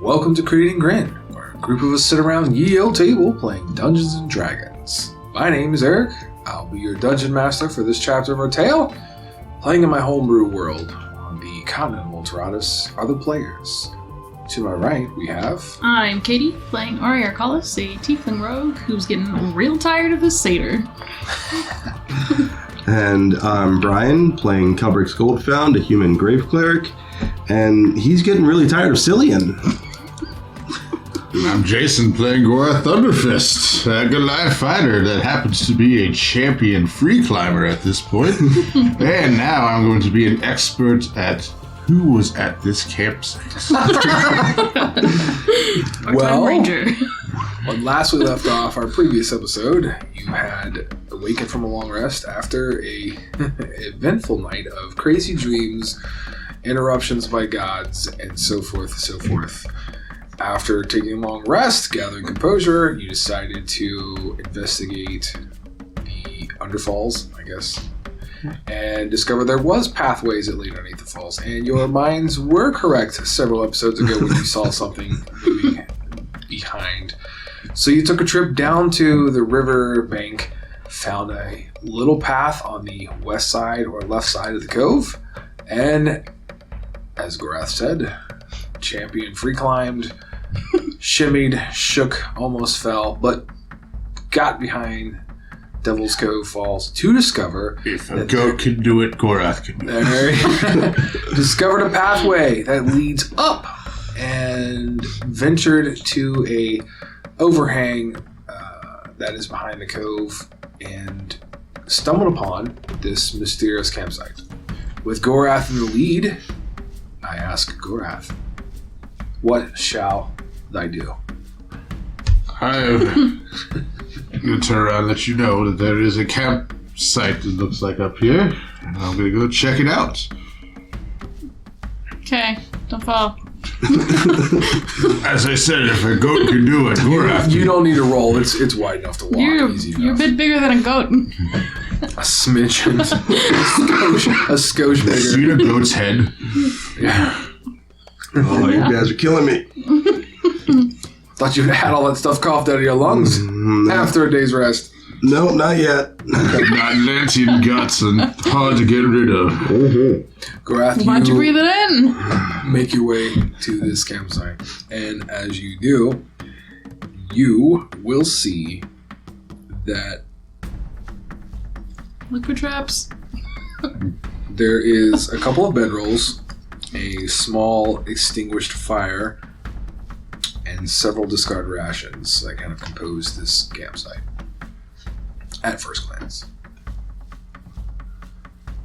Welcome to Creating Grin, where a group of us sit around ye old table playing Dungeons and Dragons. My name is Eric. I'll be your dungeon master for this chapter of our tale. Playing in my homebrew world on the continent of Alteratus are the players. To my right, we have... I'm Katie, playing Ori Arcalis, a tiefling rogue who's getting real tired of his satyr. And I'm Brian, playing Kelbrix Goldfound, a human grave cleric, and he's getting really tired of Cillian. I'm Jason, playing Gorath Thunderfist, a Goliath fighter that happens to be a champion free climber at this point. And now I'm going to be an expert at who was at this campsite. Well, Ranger. when last we left off our previous episode, you had awakened from a long rest after a eventful night of crazy dreams, interruptions by gods, and so forth. After taking a long rest, gathering composure, you decided to investigate the underfalls, I guess, and discover there was pathways that lead underneath the falls. And your minds were correct several episodes ago when you saw something moving behind. So you took a trip down to the river bank, found a little path on the west side or left side of the cove, and, as Gorath said, champion free climbed, shimmied, shook, almost fell, but got behind Devil's Cove Falls to discover... If a goat can do it, Gorath can do it. Discovered a pathway that leads up and ventured to a overhang that is behind the cove and stumbled upon this mysterious campsite. With Gorath in the lead, I ask Gorath, what shall I do? I'm going to turn around and let you know that there is a campsite that looks like up here, and I'm going to go check it out. Okay, don't fall. As I said, if a goat can do it, Gorath You don't need to roll. It's wide enough to walk. Easy You're a enough. bit bigger than a goat. A smidgen. a skosh bigger. See a goat's head? Yeah. Oh, you guys are killing me. Thought you had all that stuff coughed out of your lungs after a day's rest. No, not yet. Atlantean guts and hard to get rid of. Gorath, Why'd you breathe it in? make your way to this campsite. And as you do, you will see that Look for traps. there is a couple of bedrolls, a small extinguished fire, and several discarded rations that kind of compose this campsite at first glance.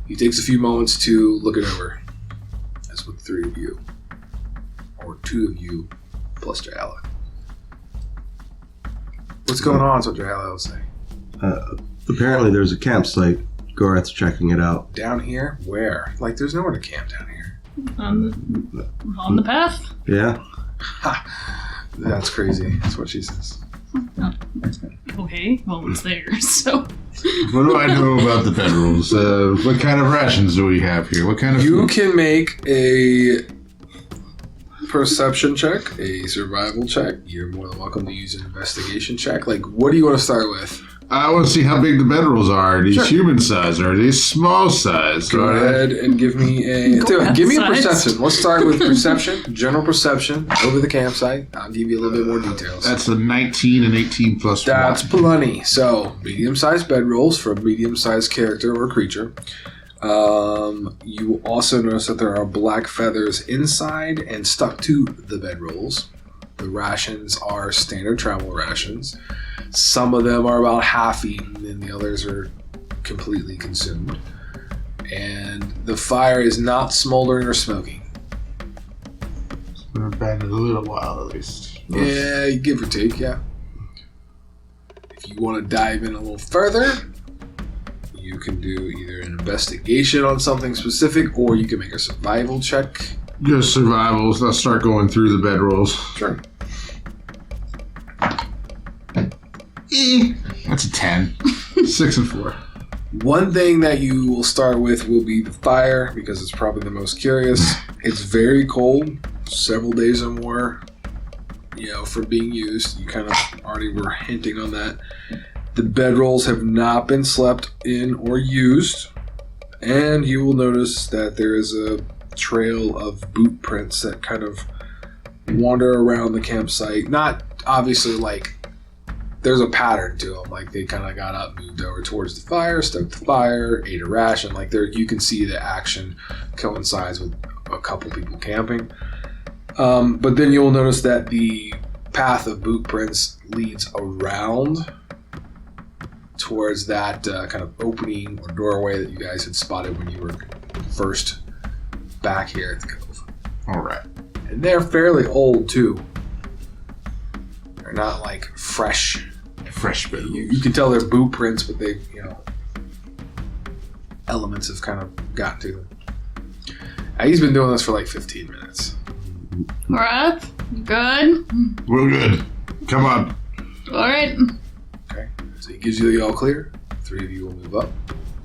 He takes a few moments to look it over, as with three of you, or two of you, plus Jahala. What's going on? That's what Jahala will say. Apparently there's a campsite. Gorath's checking it out. Down here? Where? Like, there's nowhere to camp down here. On the path? Yeah? Ha! That's crazy. That's what she says. Okay, well, it's there, so... What do I know about the bedrolls? What kind of rations do we have here? What kind of You food? can make a perception check, a survival check. You're more than welcome to use an investigation check. Like, what do you want to start with? I want to see how big the bedrolls are. Are these Sure. human size or are these small size? Go ahead and give me a give me a size. perception. Let's start with perception, general perception over the campsite. I'll give you a little bit more details. That's a 19 and 18 plus That's 1. plenty. So, medium-sized bedrolls for a medium-sized character or creature. You will also notice that there are black feathers inside and stuck to the bedrolls. The rations are standard travel rations. Some of them are about half eaten and the others are completely consumed. And the fire is not smoldering or smoking. It's been abandoned a little while at least. Yeah, give or take, yeah. If you want to dive in a little further, you can do either an investigation on something specific or you can make a survival check. Just survivals. Let's start going through the bedrolls. Sure. That's a 10. 6 and 4. One thing that you will start with will be the fire, because it's probably the most curious. It's very cold, several days or more for being used. You kind of already were hinting on that. The bedrolls have not been slept in or used, and you will notice that there is a trail of boot prints that kind of wander around the campsite. Not obviously like there's a pattern to them. Like they kind of got up, moved over towards the fire, stoked the fire, ate a ration. Like there, you can see the action coincides with a couple people camping. But then you'll notice that the path of boot prints leads around towards that kind of opening or doorway that you guys had spotted when you were first back here at the Cove. All right. And they're fairly old too. They're not like fresh. Fresh bedrolls. You can tell they're boot prints, but they, elements have kind of gotten to them. He's been doing this for like 15 minutes. Gorath, good? We're good. Come on. Alright. Okay. So he gives you the all clear. 3 of you will move up.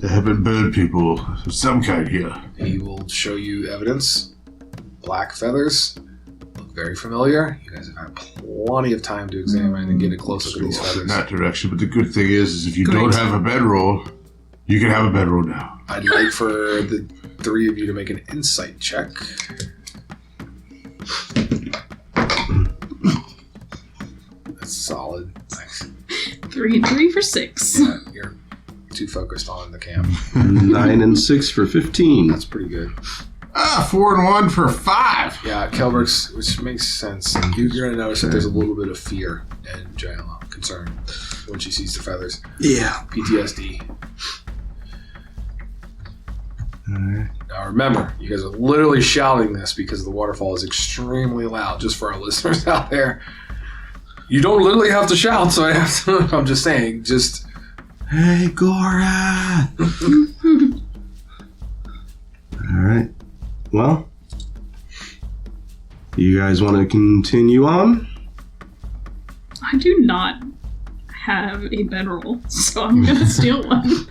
There have been bird people of some kind here. He will show you evidence. Black feathers. Look very familiar. You guys have had plenty of time to examine and get a close look at these In feathers. that direction, but the good thing is if you Great. don't have a bedroll, you can have a bedroll now. I'd like for the 3 of you to make an insight check. That's solid. Nice. 3 and 3 for 6. Yeah, you're too focused on the camp. 9 and 6 for 15. That's pretty good. 4 and 1 for 5. Yeah, Kelbrix, which makes sense. You're going to notice that there's a little bit of fear and concern when she sees the feathers. Yeah. PTSD. Alright. Now remember, you guys are literally shouting this because the waterfall is extremely loud, just for our listeners out there. You don't literally have to shout, so I'm just saying, just... Hey, Gorath! Alright. Well, you guys want to continue on? I do not have a bedroll, so I'm gonna steal one.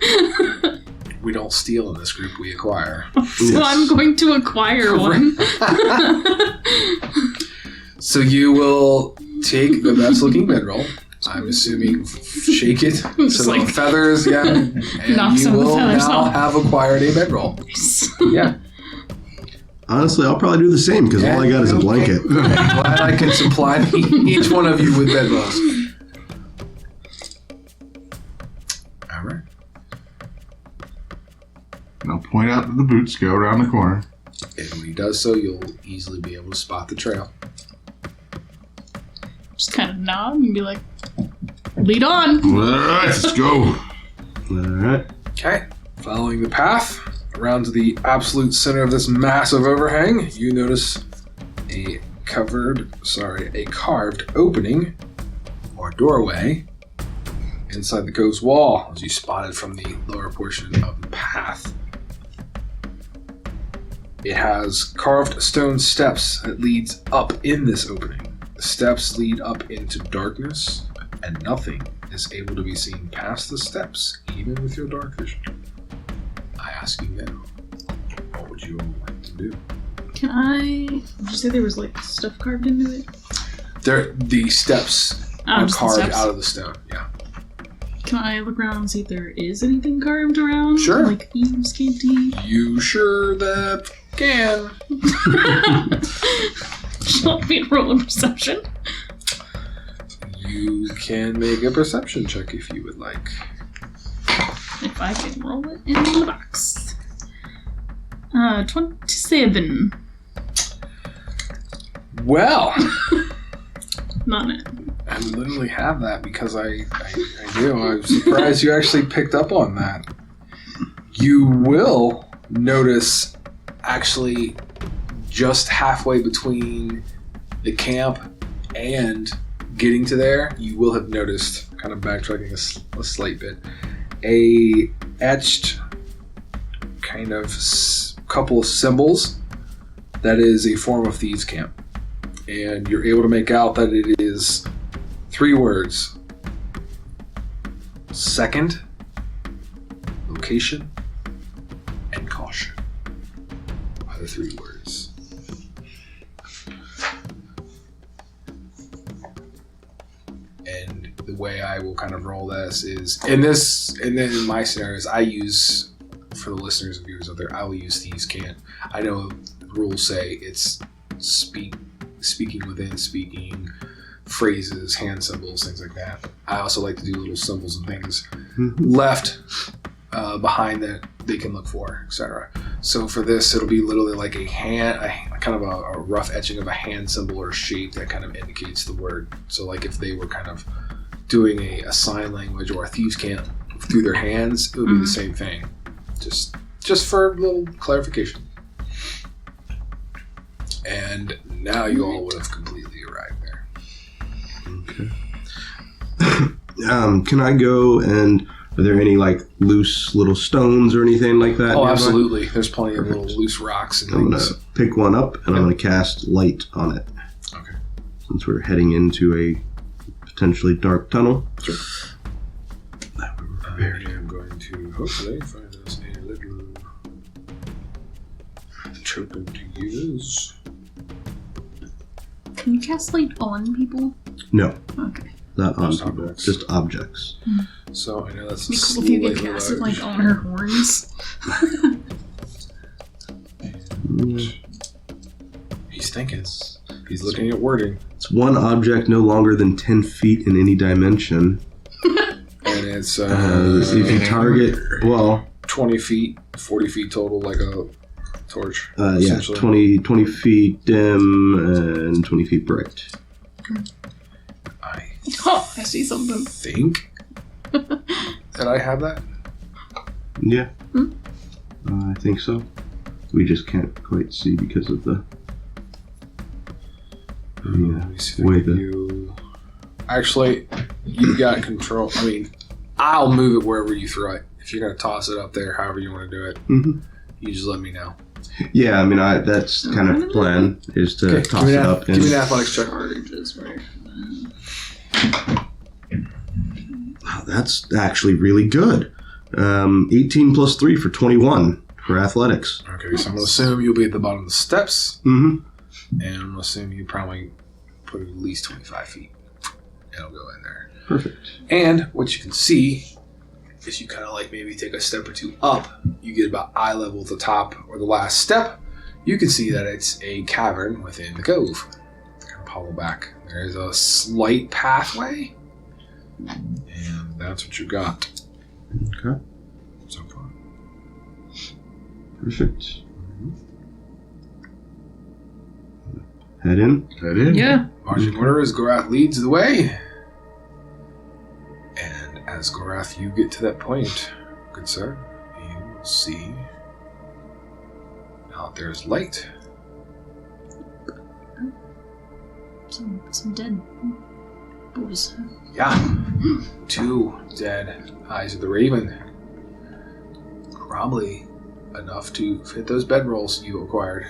We don't steal in this group, we acquire. So I'm going to acquire one. So you will take the best looking bedroll. I'm assuming shake it. Just So like- the feathers, yeah. And Knock you some of the will feathers now off. have acquired a bedroll. Yeah. Honestly, I'll probably do the same because all I got is a blanket. I'm glad I can supply each one of you with bedrolls. All right. And I'll point out that the boots go around the corner. And when he does so, you'll easily be able to spot the trail. Just kind of nod and be like, lead on. All right, let's go. Alright. Okay. Following the path around to the absolute center of this massive overhang, you notice a carved opening or doorway inside the cove's wall, as you spotted from the lower portion of the path. It has carved stone steps that leads up in this opening. The steps lead up into darkness, and nothing is able to be seen past the steps, even with your dark vision. I ask you now, what would you all like to do? Can I... Did you say there was like stuff carved into it? The steps are Just the carved steps. out of the stone, yeah. Can I look around and see if there is anything carved around? Sure. Like thieves can't eat? You sure that can? Shall we roll a perception? You can make a perception check if you would like. If I can roll it in the box. 27. Well, Not it. I literally have that because I do. I'm surprised you actually picked up on that. You will notice, actually, just halfway between the camp and getting to there, you will have noticed, kind of backtracking a slight bit, a etched kind of couple of symbols that is a form of thieves' camp. And you're able to make out that it is 3 words. Second, location, and caution are the 3 words. way I will kind of roll this is and then in my scenarios I use, for the listeners and viewers out there, I will use thieves' cant. I know the rules say it's speaking within speaking, phrases, hand symbols, things like that. I also like to do little symbols and things left behind that they can look for, etc. So for this, it'll be literally like a kind of a rough etching of a hand symbol or shape that kind of indicates the word. So like if they were kind of doing a sign language or a thieves' cant through their hands, it would be the same thing. Just for a little clarification. And now you all would have completely arrived there. Okay. Can I go and are there any like loose little stones or anything like that? Oh, nearby? absolutely. There's plenty of little loose rocks and I'm things. gonna pick one up and I'm gonna cast light on it. Okay. Since we're heading into a potentially dark tunnel. Sure. I am going to hopefully find us a little token to use. Can you cast light on people? No, Okay. not on Just people, objects. just objects. So I know that's It'd be cool if you get slightly casted large. like on her horns. He's thinking. He's looking at wording. It's one object no longer than 10 feet in any dimension. And it's If you target, 20 feet, 40 feet total, like a torch. yeah, essentially. 20 feet dim and 20 feet bright. I Oh, I see something. think that I have that. Yeah, I think so. We just can't quite see because of the Let me see if I way can do... Actually, you've got control. I mean, I'll move it wherever you throw it. If you're going to toss it up there, however you want to do it, you just let me know. Yeah, I mean, that's kind of the plan, is to toss it up. Give me an athletics check. Oh, that's actually really good. 18 plus 3 for 21 for athletics. Okay, so I'm going to assume you'll be at the bottom of the steps, Mm-hmm. and I'm going to assume you probably put it at least 25 feet. It'll go in there. Perfect. And what you can see is you kind of like maybe take a step or two up. You get about eye level at the top or the last step. You can see that it's a cavern within the cove. Kind of follow back. There's a slight pathway, and that's what you got Okay. so far. Perfect. Head in. That in? Yeah. Marching orders, Gorath leads the way. And as Gorath, you get to that point, good sir, you will see out there's light. Some dead boys. Yeah. 2 dead eyes of the raven. Probably enough to fit those bedrolls you acquired.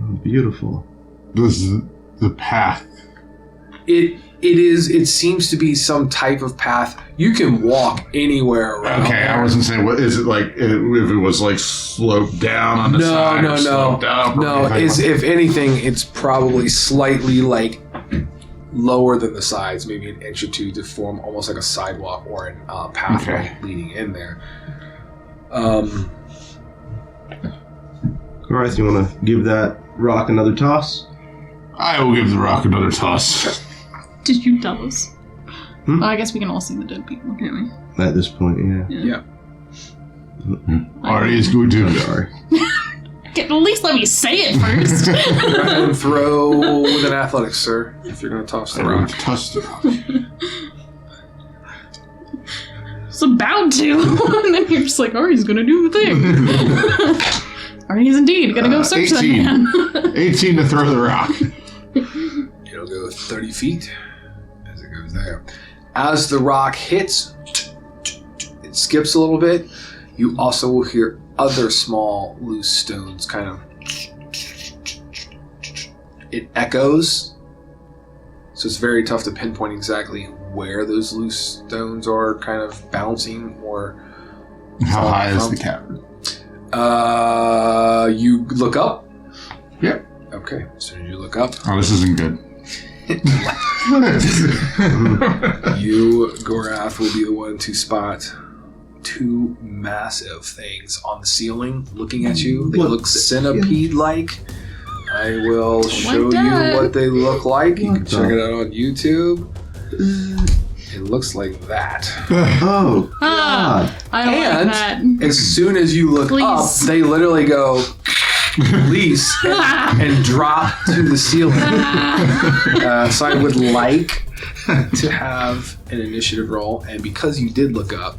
Oh, beautiful. This is the path. It seems to be some type of path. You can walk anywhere around. Okay, I wasn't saying, what is it like, if it was like sloped down on the side or sloped up? Or No, anything if anything, it's probably slightly like lower than the sides, maybe an inch or two to form almost like a sidewalk or a pathway leading in there. Gorath, you want to give that rock another toss? I will give the rock another toss. Did you tell us? Hmm? Oh, I guess we can all see the dead people, can't we? At this point, yeah. Yeah. Ari is going to. Sorry. At least let me say it first. Go ahead and throw with an athletics, sir, if you're going to toss the rock. Toss the rock. It's about to. And then you're just like, Ari's gonna do the thing. Ari is indeed gonna go search that 18. man. 18 to throw the rock. It'll go 30 feet as it goes there. As the rock hits, it skips a little bit. You also will hear other small loose stones kind of... It echoes. So it's very tough to pinpoint exactly where those loose stones are kind of bouncing or... How high is the cavern? You look up? Yep. Okay, as soon as you look up... Oh, this isn't good. You, Gorath, will be the one to spot two massive things on the ceiling looking at you. They look centipede-like. I will show you what they look like. You can check it out on YouTube. It looks like that. Oh, God. I don't like that. As soon as you look up, they literally go release and drop to the ceiling. So I would like to have an initiative roll, and because you did look up,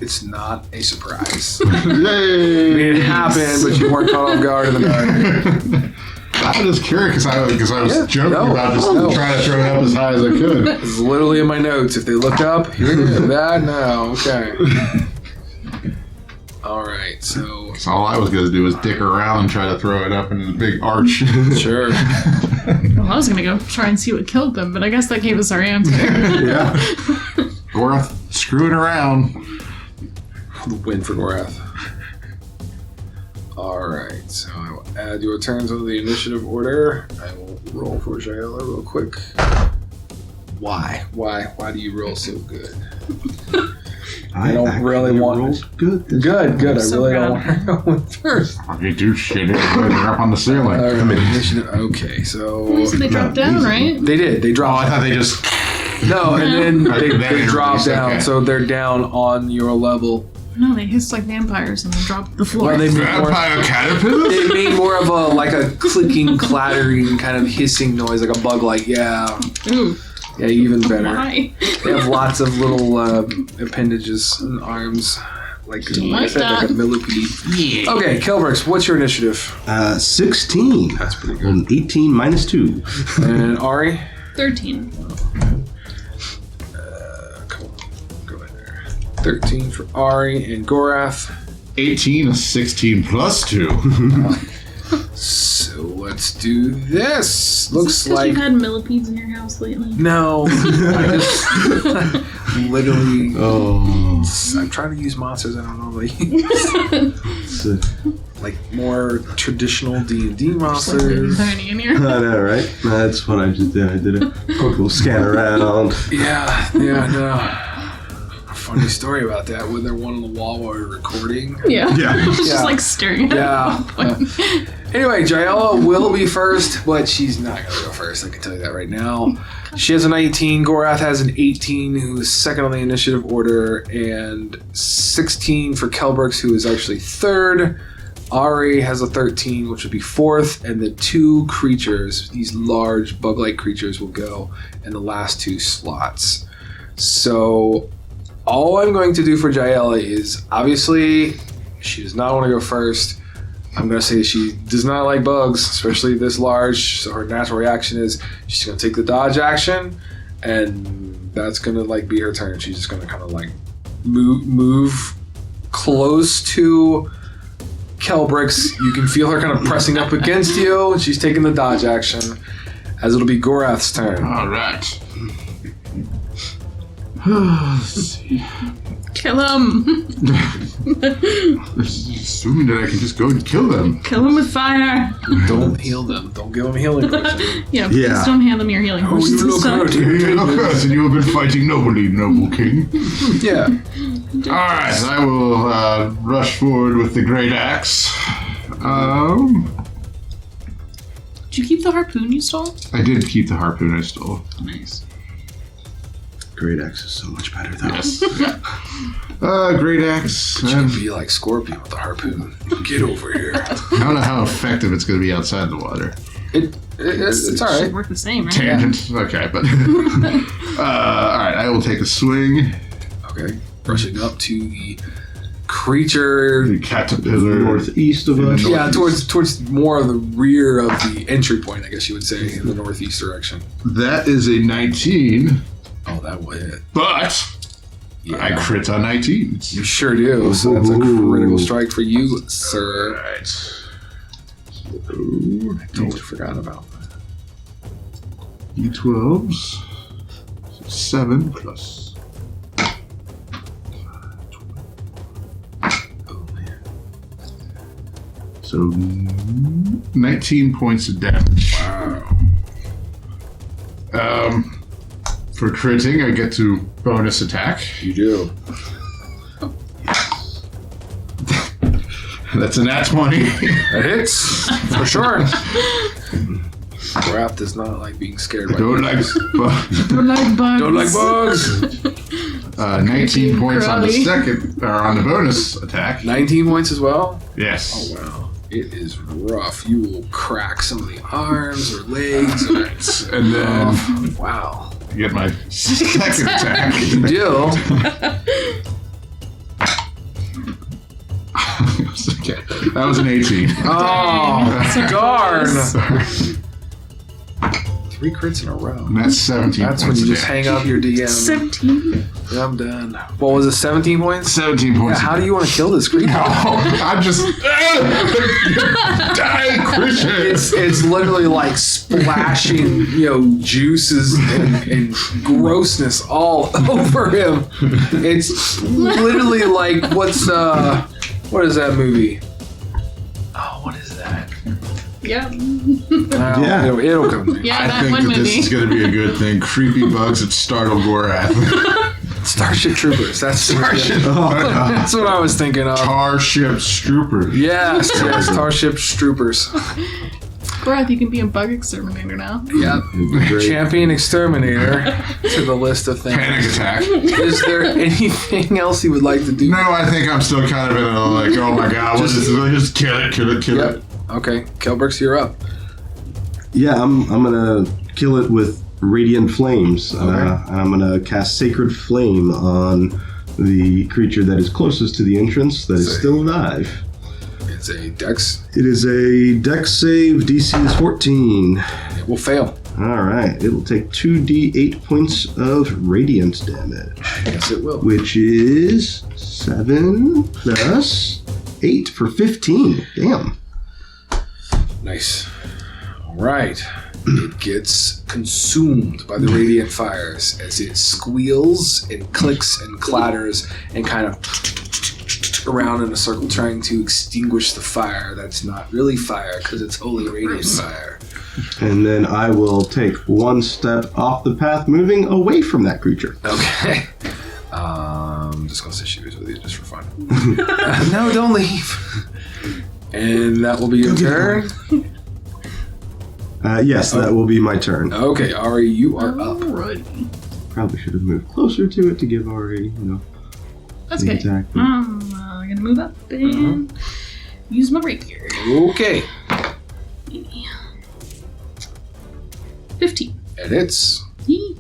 it's not a surprise. Yay! I mean, it happened, but you weren't caught off guard in the dark. I'm just curious because I was joking about just trying to throw it up as high as I could. It's literally in my notes. If they look up, here, that, no, okay. All right, so all I was going to do was dick around and try to throw it up into the big arch. sure. Well, I was gonna go try and see what killed them, but I guess that gave us our answer. Yeah. Gorath, screwing around. The win for Gorath. Alright, so I will add your turns on the initiative order. I will roll for Jaela real quick. Why? Why do you roll so good? I don't really want... Good. Good. I So really don't want to go in first. You do shit. They're up on the ceiling. Initiative. Okay, so... So they dropped down, right? They did. They Oh, dropped I thought they just... No, and then they dropped down, okay. so they're down on your level. No, they hissed like vampires and then dropped to the floor. Well, they made more, Vampire caterpillars? they made more of a clicking, clattering kind of hissing noise, like a bug. Like Ooh, yeah, even better. why? They have lots of little appendages and arms, like I said, like a millipede. Yeah. Okay, Kelbrix, what's your initiative? 16. That's pretty good. And 18 minus 2. And Ari? 13. Come on, go in there. 13 for Ari and Gorath. 18 is 16 plus 2. So let's do this. Looks Because like you've had millipedes in your house lately. no. I just literally. Oh. I'm trying to use monsters I don't normally use. It's a, Like more traditional D&D Like monsters. tiny in here. I know, right? That's what I just did. I did a quick little scan around. Yeah, no. Funny story about that. When there one on the wall while we were recording. Yeah. Yeah. It's Yeah. just like staring at Yeah. Anyway, Jaela will be first, but she's not going to go first. I can tell you that right now. She has a 19. Gorath has an 18, who is second on the initiative order, and 16 for Kelbrix, who is actually third. Ari has a 13, which would be fourth, and the two creatures, these large bug-like creatures, will go in the last two slots. So all I'm going to do for Jaela is, obviously, she does not want to go first. I'm going to say she does not like bugs, especially this large, so her natural reaction is she's going to take the dodge action, and that's going to be her turn. She's just going to kind of move close to Kelbrix. You can feel her kind of pressing up against you. She's taking the dodge action, as it'll be Gorath's turn. All right. Let's see. Kill him. Assuming that I can just go and kill them. Kill him with fire. Don't heal them. Don't give them healing potion. Yeah, please Yeah. don't hand them your healing potions and stuff. You look good, and you have been fighting nobly, noble king. Yeah. All right, I will rush forward with the great axe. Did you keep the harpoon you stole? I did keep the harpoon I stole. Nice. Great axe is so much better, though. Yes. Great axe. You can be like Scorpion with the harpoon. Get over here. I don't know how effective it's going to be outside the water. It's all Should right. work the same, right? Tangent. Okay, but all right. I will take a swing. Okay. Rushing up to the creature. The caterpillar. Northeast of us. Yeah, towards more of the rear of the entry point, I guess you would say, in the northeast direction. That is a 19, Oh, that will hit. but Yeah. I crit on 19. You sure do. So that's a critical strike for you, sir. Alright. I totally forgot about that. D12s. 7 plus. Oh, man. So 19 points of damage. Wow. For critting, I get to bonus attack. You do. That's a nat 20. That hits for sure. Gorath does not like being scared by Don't like bugs. Don't like bugs. Don't like bugs. 19 points on the Crowley. second, or on the bonus attack. 19 points as well. Yes. Oh wow, it is rough. You will crack some of the arms or legs. Or, And then wow, I get my second attack. you do. That was an 18. Oh darn! Sorry. 3 crits in a row. And that's 17 That's when points you of just damage. hang up your DM. 17. Yeah, I'm done. What was it? 17 points. 17 Yeah, points. how do you want to kill this creature? I'm just die, Christian. It's literally like splashing, juices and grossness all over him. It's literally like what is that movie? Oh, what is that? Yeah. Yeah. It'll come to me. Yeah, I that think one that movie. this is going to be a good thing. Creepy bugs that startle Gorath. Starship Troopers. That's Starship. Oh, God. That's what I was thinking of. Starship Strooper. Yes, Starship Troopers. Gorath, you can be a bug exterminator now. Yep. It'd be great. Champion Exterminator to the list of things. Panic attack. Is there anything else you would like to do? No, I think I'm still kind of in a like, oh my god, what is this? Just kill it. Yep. Okay, Kelbrix, you're up. Yeah, I'm gonna kill it with Radiant Flames. Okay. And I'm gonna cast Sacred Flame on the creature that is closest to the entrance that is Say. still alive. It's a Dex. It is a Dex save. DC is 14. It will fail. All right, it will take 2d8 points of radiant damage, Yes, it will. which is 7 plus 8 for 15. Damn. Nice. All right. It gets consumed by the radiant fires as it squeals and clicks and clatters and kind of around in a circle trying to extinguish the fire that's not really fire because it's holy radiant fire. And then I will take 1 step off the path, moving away from that creature. Okay. I'm just going to say she was with you just for fun. No, don't leave. And that will be your turn. Yes, that will be my turn. Okay, Ari, you are up. Alrighty. Probably should have moved closer to it to give Ari, That's the okay. attack. I'm gonna move up and use my rapier. Okay. 15. And it's Yee.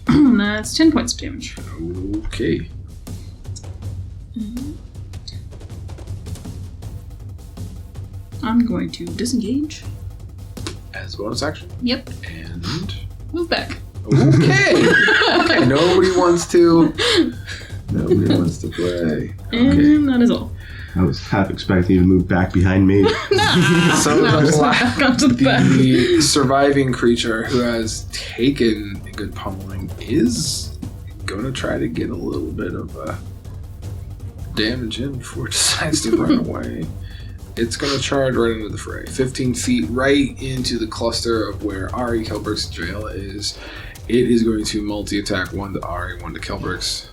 That's 10 points of damage. okay. I'm going to disengage. As a bonus action. Yep. And Move back. okay. Okay. Nobody wants to. Nobody wants to play. Okay. And that is all. I was half expecting you to move back behind me. So No, just back onto the back. the surviving creature who has taken a good pummeling is going to try to get a little bit of damage in before it decides to run away. It's going to charge right into the fray. 15 feet right into the cluster of where Ari Kelbrix jail is. It is going to multi-attack, 1 to Ari, 1 to Kelbrix.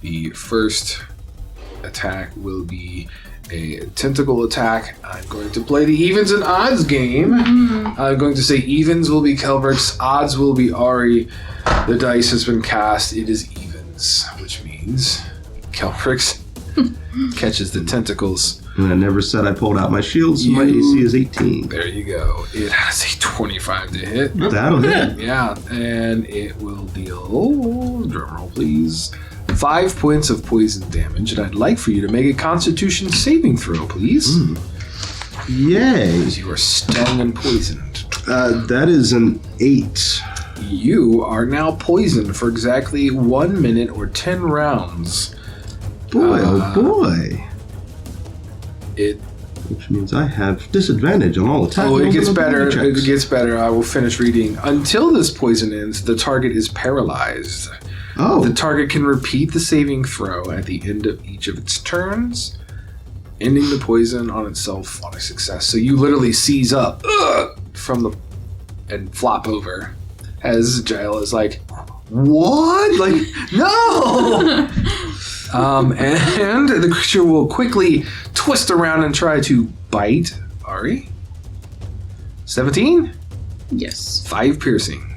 The first attack will be a tentacle attack. I'm going to play the evens and odds game. I'm going to say evens will be Kelbrix, odds will be Ari. The dice has been cast. It is evens, which means Kelbrix catches the tentacles. And I never said I pulled out my shield, so my AC is 18. There you go. It has a 25 to hit. That'll hit. Yeah, and it will deal, drumroll please, 5 points of poison damage. And I'd like for you to make a Constitution saving throw, please. Yay. Because you are stung and poisoned. That is an 8. You are now poisoned for exactly 1 minute or 10 rounds. Boy, oh boy. It Which means I have disadvantage on all attacks. it gets better. It gets better. I will finish reading. Until this poison ends, the target is paralyzed. Oh, The target can repeat the saving throw at the end of each of its turns, ending the poison on itself on a success. So you literally seize up and flop over as Jael is like, what? Like, no! And the creature will quickly twist around and try to bite Ari. 17? Yes. 5 piercing.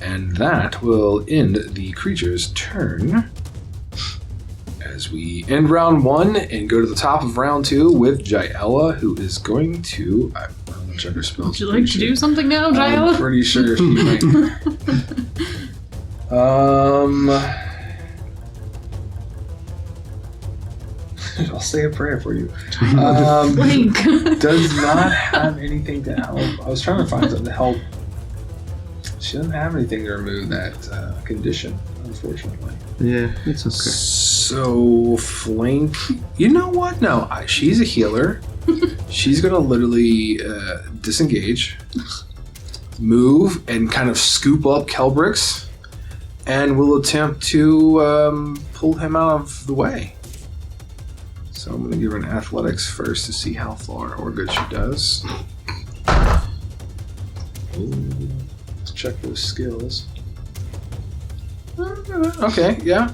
And that will end the creature's turn. As we end round 1 and go to the top of round 2 with Jaela, who is going to... I'm going to check her spells. Would you like to do something now, I'm Jaela? pretty sure she might. I'll say a prayer for you. Blink. Does not have anything to help. I was trying to find something to help. She doesn't have anything to remove that condition, unfortunately. Yeah, it's okay. So, flank. You know what? No, she's a healer. She's going to literally disengage, move, and kind of scoop up Kelbrix, and will attempt to pull him out of the way. So I'm going to give her an athletics first to see how far or good she does. Let's check those skills. Okay, yeah.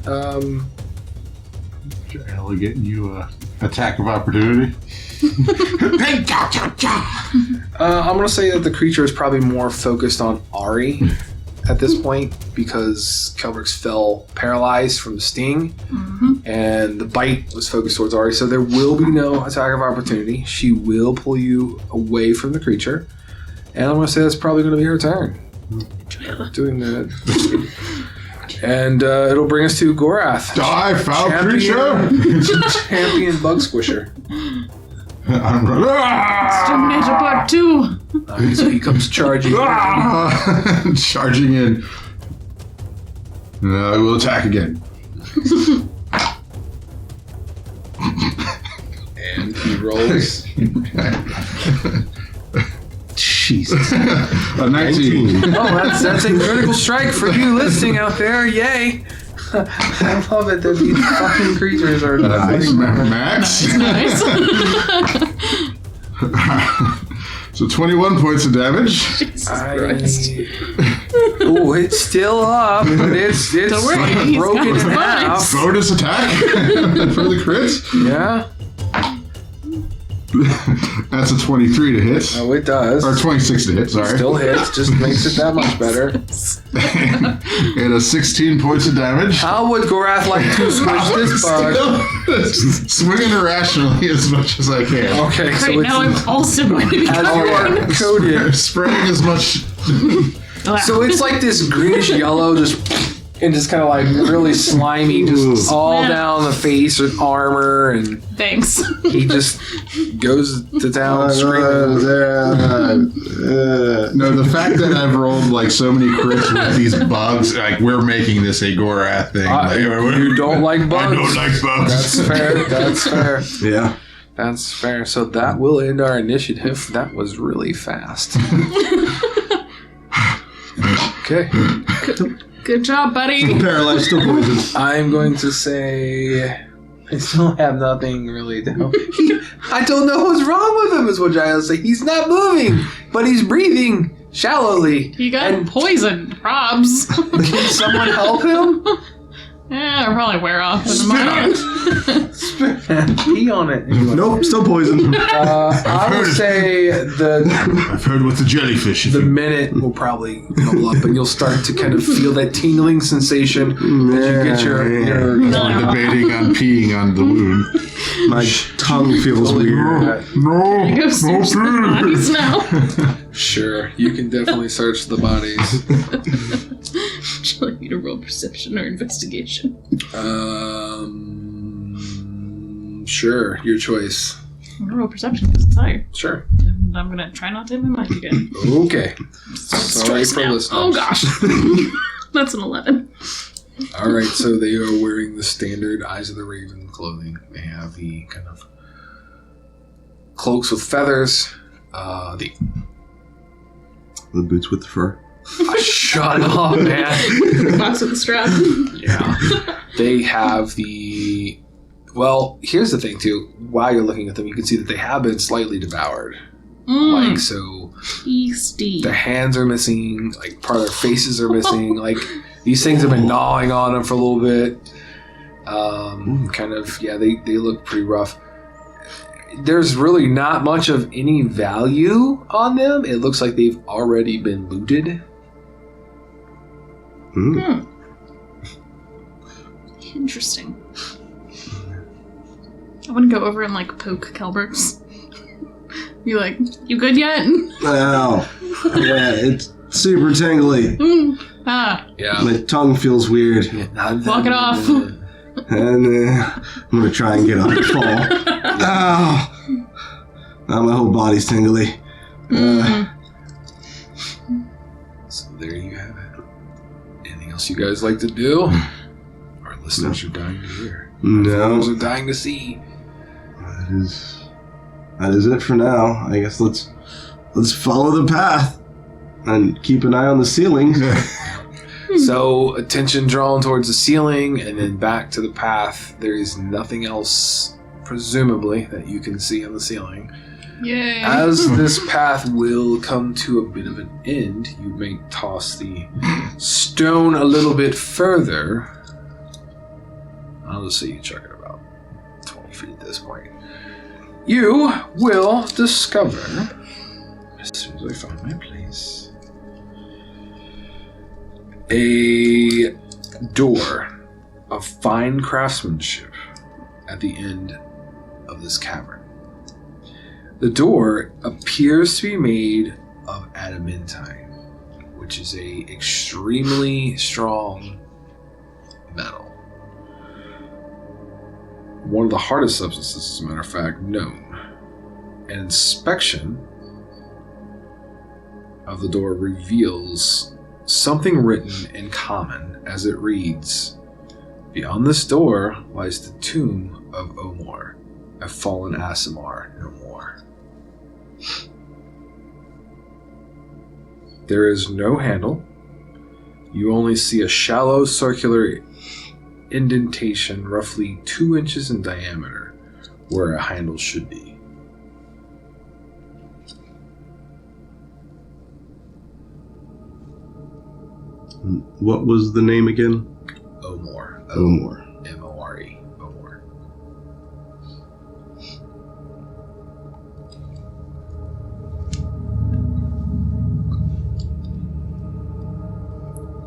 Jael getting you a attack of opportunity. I'm going to say that the creature is probably more focused on Ari at this point because Kelbrix fell paralyzed from the sting, and the bite was focused towards Ari. So there will be no attack of opportunity. She will pull you away from the creature, and I'm going to say that's probably going to be her turn. Doing that. And it'll bring us to Gorath. Die, foul creature! Champion bug squisher. Exterminator Part 2. So he comes charging. Charging in. We'll attack again. And he rolls. Jesus. A 19. Oh, that's a critical strike for you listening out there. Yay. I love it that these fucking creatures are Nice, Max. Nice. So 21 points of damage. Jesus Christ. Oh, it's still up, but it's Don't worry, he's broken got his in half. Bonus attack for the crit. Yeah. That's a 23 to hit. Oh, it does. Or 26 to hit, sorry. Still hits, just makes it that much better. And a 16 points of damage. How would Gorath like to squish this bug? Swinging irrationally as much as I can. Okay, so Great, it's now I'm also going to be as you are coated. Spraying as much. So it's like this greenish yellow, just kind of like really slimy, just all down the face with armor, and Thanks. he just goes to town screaming. No, the fact that I've rolled like so many crits with these bugs, like we're making this a Gorath thing. You don't like bugs. I don't like bugs. That's fair. That's fair. Yeah. That's fair. So that will end our initiative. That was really fast. Okay. Good job, buddy. Paralyzed, still poisoned. I'm going to say I still have nothing really to help. I don't know what's wrong with him, is what Giles say. He's not moving, but he's breathing shallowly. You got poison, probs. Can someone help him? Yeah, it'll probably wear off in a moment. Pee on it. Anyway. Nope, still poisoned. I would say I've heard with the jellyfish. the minute will probably go up, and you'll start to kind of feel that tingling sensation as you get your debating on peeing on the wound. My tongue feels weird. No, Go search the bodies now. Sure, you can definitely search the bodies. Would you like me to roll perception or investigation? Sure, your choice. I'm gonna roll perception because it's higher. Sure. And I'm gonna try not to hit my mic again. Okay. Sorry Stressed for now. listening. Oh gosh. That's an 11. All right, so they are wearing the standard Eyes of the Raven clothing. They have the kind of cloaks with feathers. The boots with the fur. Shut up, man. Box with the strap. Yeah. They have the... Well, here's the thing, too. While you're looking at them, you can see that they have been slightly devoured. Like, so Beastie. their hands are missing, like part of their faces are missing. Like, these things have been gnawing on them for a little bit. Kind of, yeah, they look pretty rough. There's really not much of any value on them. It looks like they've already been looted. Interesting. I want to go over and like poke Kelbrix. Be like, you good yet? Ow. Yeah, it's super tingly. Yeah. My tongue feels weird. Walk it off. And I'm going to try and get up and fall. Ow. Now my whole body's tingly. So there you have it. Anything else you guys like to do? Our listeners are dying to hear. No. Our are dying to see. That is it for now. I guess let's follow the path and keep an eye on the ceiling. So, attention drawn towards the ceiling and then back to the path. There is nothing else, presumably, that you can see on the ceiling. Yay. As this path will come to a bit of an end, you may toss the stone a little bit further. I'll just say you chuck it about 20 feet at this point. You will discover, as soon as I find my place, a door of fine craftsmanship at the end of this cavern. The door appears to be made of adamantine, which is a extremely strong metal. One of the hardest substances, as a matter of fact, known. An inspection of the door reveals something written in common as it reads, "Beyond this door lies the tomb of Omor, a fallen Aasimar no more." There is no handle. You only see a shallow circular indentation roughly 2 inches in diameter where a handle should be. What was the name again? Omor. Omor. M-O-R-E. Omor.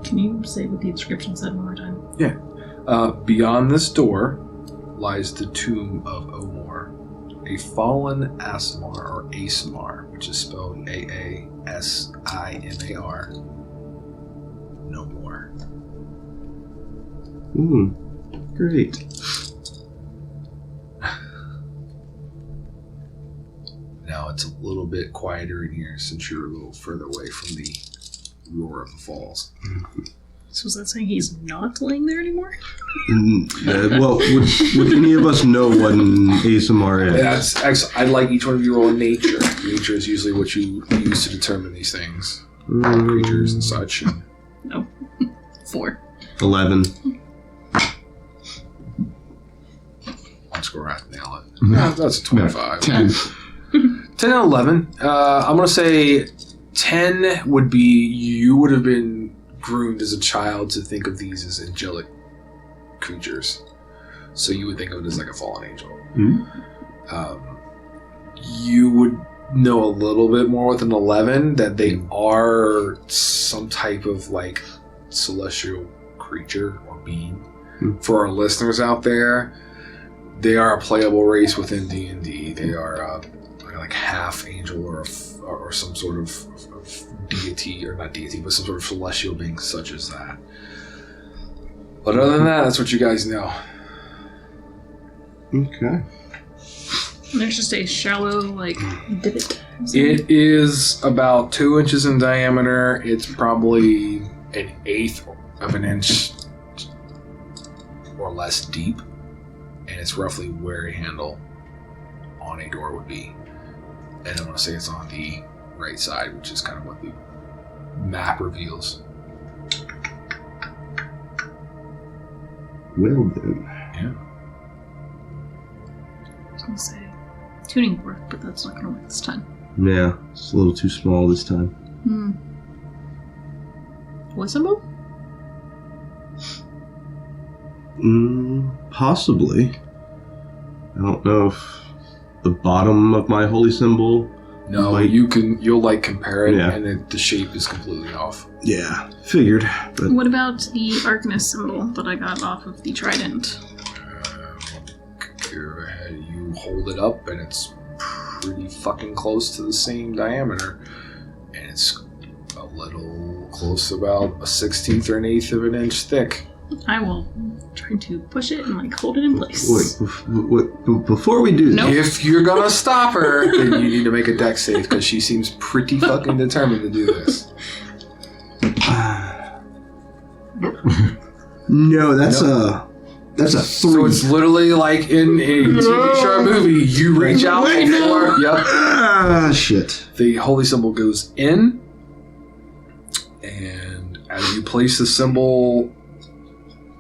Can you say what the inscription said one more time? Yeah. Beyond this door lies the tomb of Omor, a fallen Aasimar or Aasimar, which is spelled A-A-S-I-M-A-R. No more. Great. Now it's a little bit quieter in here since you're a little further away from the roar of the falls. So is that saying he's not laying there anymore? Well, would any of us know what an ASMR is? That's actually, I'd like each one of you to roll a nature. Nature is usually what you use to determine these things. Creatures and such. And No. 4. 11. let's go right nail it. That's a 25. 10. 10 and 11. I'm going to say 10 would be you would have been groomed as a child to think of these as angelic creatures. So you would think of it as like a fallen angel. You would know a little bit more with an 11 that they are some type of like celestial creature or being. For our listeners out there, they are a playable race within D&D. They are like half angel or some sort of deity, or not deity, but some sort of celestial being such as that. But other than that, that's what you guys know. Okay. There's just a shallow, like, divot. It is about 2 inches in diameter. It's probably an eighth of an inch or less deep. And it's roughly where a handle on a door would be. And I'm going to say it's on the right side, which is kind of what the map reveals. Well then. Yeah. I was going to say tuning fork, but that's not going to work this time. Yeah, it's a little too small this time. What symbol? Possibly. I don't know if the bottom of my holy symbol... No, might... you'll like compare it, Yeah. and the shape is completely off. Yeah, figured. But What about the Arcanist symbol that I got off of the trident? You hold it up, and it's pretty fucking close to the same diameter, and it's a little close, about a 1/16 or an 1/8 of an inch thick. I will try to push it and like hold it in place. wait, before we do Nope. If you're gonna stop her, then you need to make a dex save, because she seems pretty fucking determined to do this. No, that's a 3. So it's literally like in a TV show or movie, you reach out Wait, for, yep, shit. the holy symbol goes in, and as you place the symbol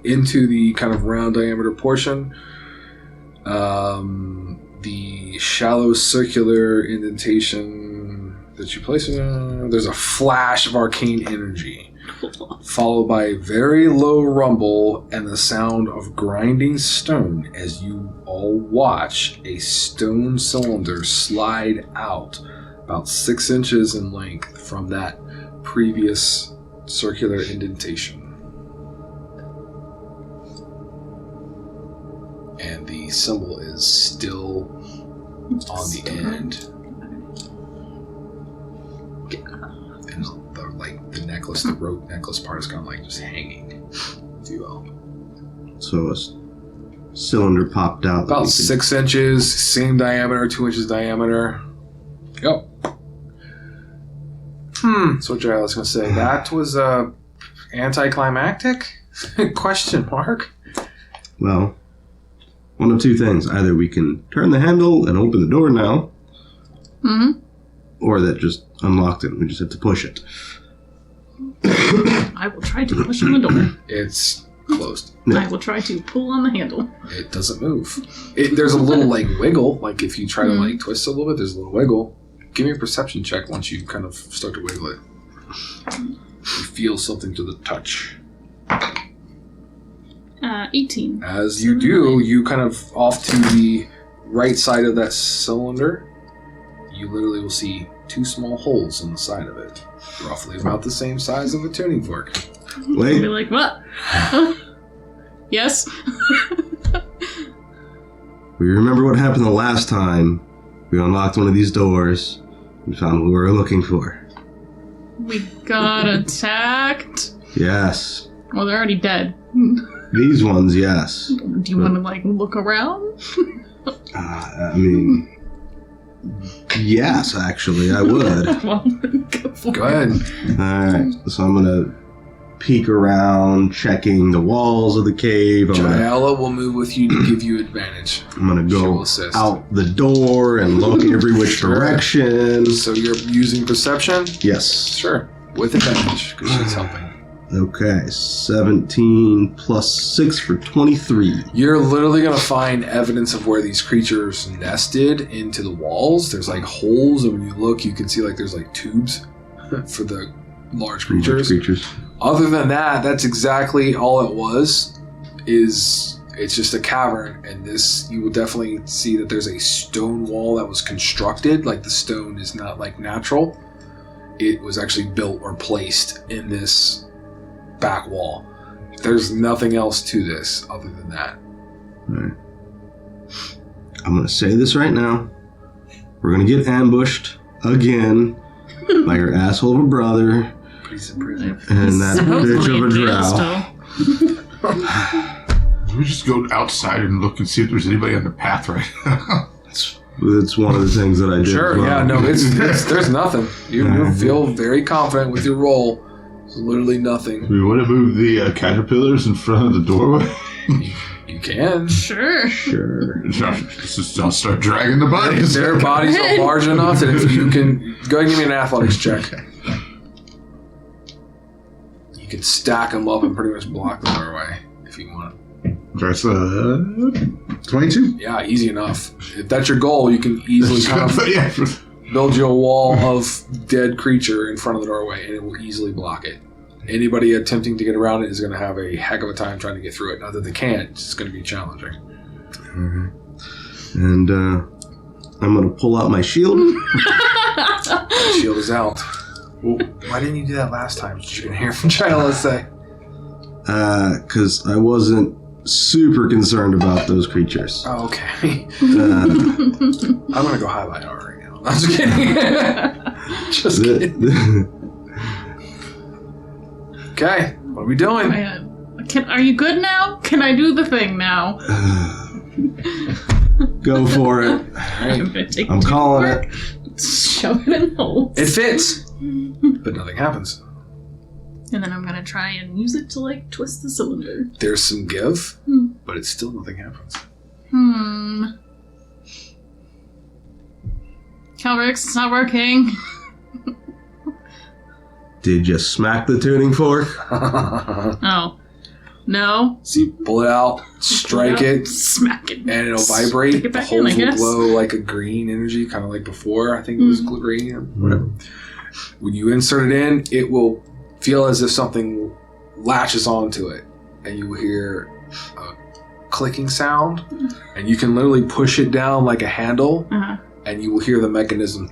into the kind of round diameter portion, the shallow circular indentation that you place in, there's a flash of arcane energy, followed by a very low rumble and the sound of grinding stone as you all watch a stone cylinder slide out about 6 inches in length from that previous circular indentation. And the symbol is still on the end. And the necklace, the rope necklace part is kind of like just hanging, if you will. So a cylinder popped out. About 6 inches, same diameter, 2 inches diameter. Yep. So what I was going to say, that was anticlimactic? Question mark. Well, one of two things. Either we can turn the handle and open the door now, or that just unlocked it. We just have to push it. I will try to push on the door. It's closed. No. I will try to pull on the handle. It doesn't move. There's a little wiggle, like if you try to twist it a little bit, there's a little wiggle. Give me a perception check once you kind of start to wiggle it. You feel something to the touch. 18. As you do, you kind of off to the right side of that cylinder, you literally will see 2 small holes in the side of it, roughly about the same size of a tuning fork. I'll Wait. be like, what? Huh? Yes? We remember what happened the last time we unlocked one of these doors and found what we were looking for. We got attacked? Yes. Well, they're already dead. These ones, yes. Do you want to, look around? I mean... Yes, actually, I would. Well, go for Go ahead. Alright, so I'm gonna peek around, checking the walls of the cave. Jayala will move with you to give you advantage. I'm gonna She will go assist. out the door and look every which direction. So you're using perception? Yes. Sure. With advantage, because she's helping. Okay, 17 plus 6 for 23. You're literally going to find evidence of where these creatures nested into the walls. There's holes, and when you look, you can see there's tubes for the large creatures. Other than that, that's exactly all it was. It's just a cavern, and this, you will definitely see that there's a stone wall that was constructed. The stone is not natural. It was actually built or placed in this back wall. There's nothing else to this other than that. Alright. I'm gonna say this right now. We're gonna get ambushed again by your asshole of a brother and that bitch of a drow. We just go outside and look and see if there's anybody on the path right now. It's one of the things that I did. Sure, as well. yeah, no, there's nothing. You feel very confident with your roll. There's literally nothing. We want to move the caterpillars in front of the doorway. You can. Sure. I'll start dragging the bodies. Their bodies are large enough that if you can... Go ahead and give me an athletics check. You can stack them up and pretty much block the doorway if you want. That's 22. Yeah, easy enough. If that's your goal, you can easily kind of build you a wall of dead creature in front of the doorway, and it will easily block it. Anybody attempting to get around it is going to have a heck of a time trying to get through it. Not that they can't, it's just going to be challenging. Alright. And I'm going to pull out my shield. Shield is out. Well, why didn't you do that last time? Did you hear from China, let's say? Because I wasn't super concerned about those creatures. Oh, okay. I'm going to go highlight art right now. I'm just kidding. Just kidding. Okay, what are we doing? Are you good now? Can I do the thing now? Go for it. I'm calling it. Shove it in the hole. It fits, but nothing happens. And then I'm going to try and use it to, like, twist the cylinder. There's some give, but it's still nothing happens. Kelbrix, it's not working. Did you smack the tuning fork? Oh. No. So you pull it out, strike it, smack it, and it'll vibrate. Stick it The back in, I holes will guess. glow like a green energy, kind of like before. I think it was green, whatever. When you insert it in, it will feel as if something latches onto it, and you will hear a clicking sound, and you can literally push it down like a handle, and you will hear the mechanism,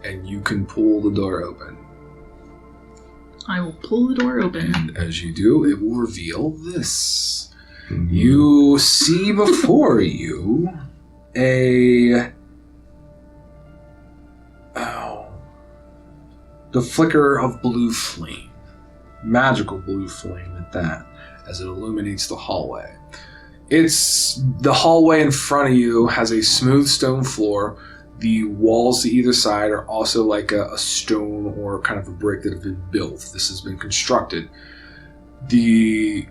and you can pull the door open. I will pull the door open. And as you do, it will reveal this. You see before you the flicker of blue flame. Magical blue flame at that, as it illuminates the hallway. The hallway in front of you has a smooth stone floor. The walls to either side are also like a stone or kind of a brick that have been built. This has been constructed. The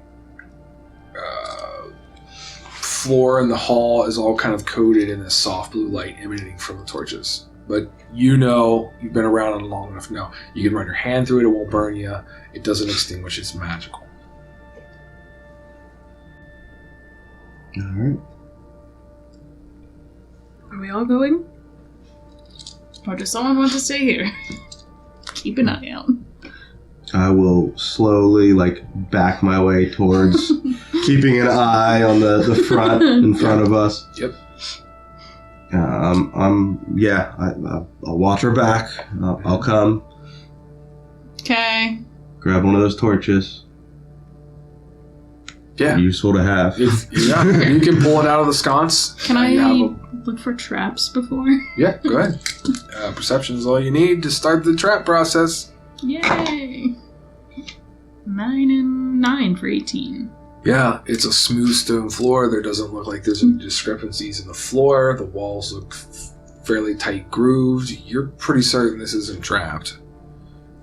floor in the hall is all kind of coated in this soft blue light emanating from the torches. But you've been around it long enough now. You can run your hand through it, it won't burn you. It doesn't extinguish, it's magical. Alright. Are we all going? Or does someone want to stay here? Keep an eye out. I will slowly, back my way towards keeping an eye on the front in front of us. Yep. I'll watch her back. I'll come. Okay. Grab one of those torches. Yeah. Useful to have. You can pull it out of the sconce. Can I look for traps before? Yeah, go ahead. Perception is all you need to start the trap process. Yay! 9 and 9 for 18. Yeah, it's a smooth stone floor. There doesn't look like there's any discrepancies in the floor. The walls look fairly tight grooved. You're pretty certain this isn't trapped.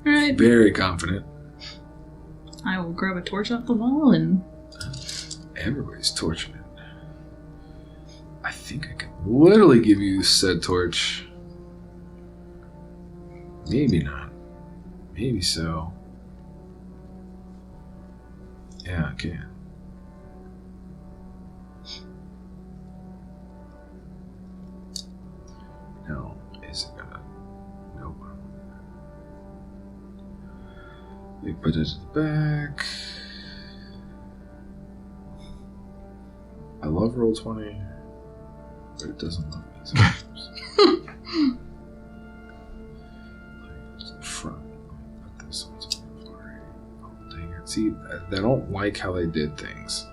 Alright. Very confident. I will grab a torch off the wall and... Everybody's torching it. I think I can literally give you said torch. Maybe not. Maybe so. Yeah, I can. No, is it gonna? Nope. We put it at the back. I love Roll20, but it doesn't love me sometimes. Front. Put this on the floor. Oh, dang it. See, they don't like how they did things.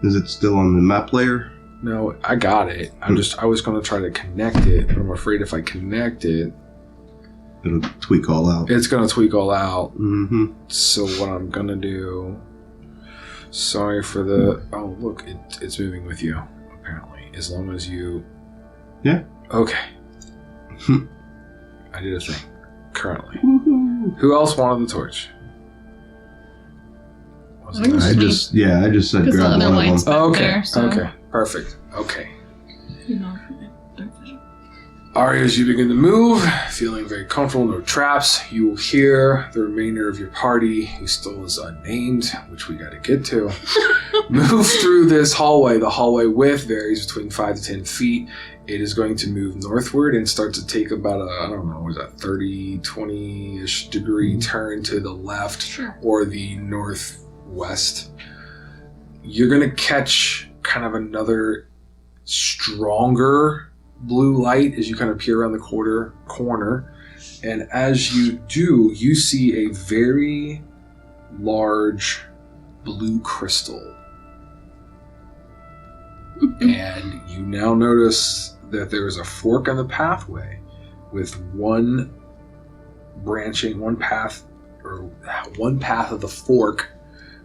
Is it still on the map layer? No, I got it. I was going to try to connect it, but I'm afraid if I connect it, It'll tweak all out. it's going to tweak all out. Mm-hmm. So what I'm going to do... Sorry for the... Oh, look, it's moving with you, apparently. As long as you... Yeah. Okay. I did a thing. Currently. Who else wanted the torch? Was it I I just said Because grab the one other of them. lights back okay. there, so... Okay. Perfect. Okay. You know, Ari, as you begin to move, feeling very comfortable, no traps, you will hear the remainder of your party, who still is unnamed, which we got to get to, move through this hallway. The hallway width varies between 5 to 10 feet. It is going to move northward and start to take about a 30, 20-ish degree turn to the left or the northwest. You're going to catch kind of another stronger blue light as you kind of peer around the corner, and as you do, you see a very large blue crystal. And you now notice that there is a fork on the pathway with one path of the fork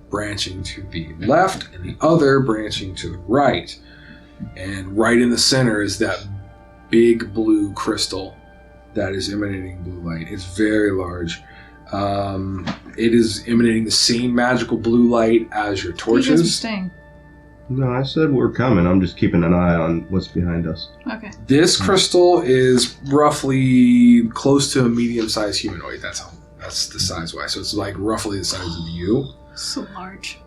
branching to the left and the other branching to the right. And right in the center is that big blue crystal that is emanating blue light. It's very large. It is emanating the same magical blue light as your torches. You guys are staying. No, I said we're coming. I'm just keeping an eye on what's behind us. Okay. This crystal is roughly close to a medium-sized humanoid. That's the size-wise. So it's like roughly the size of you. So large.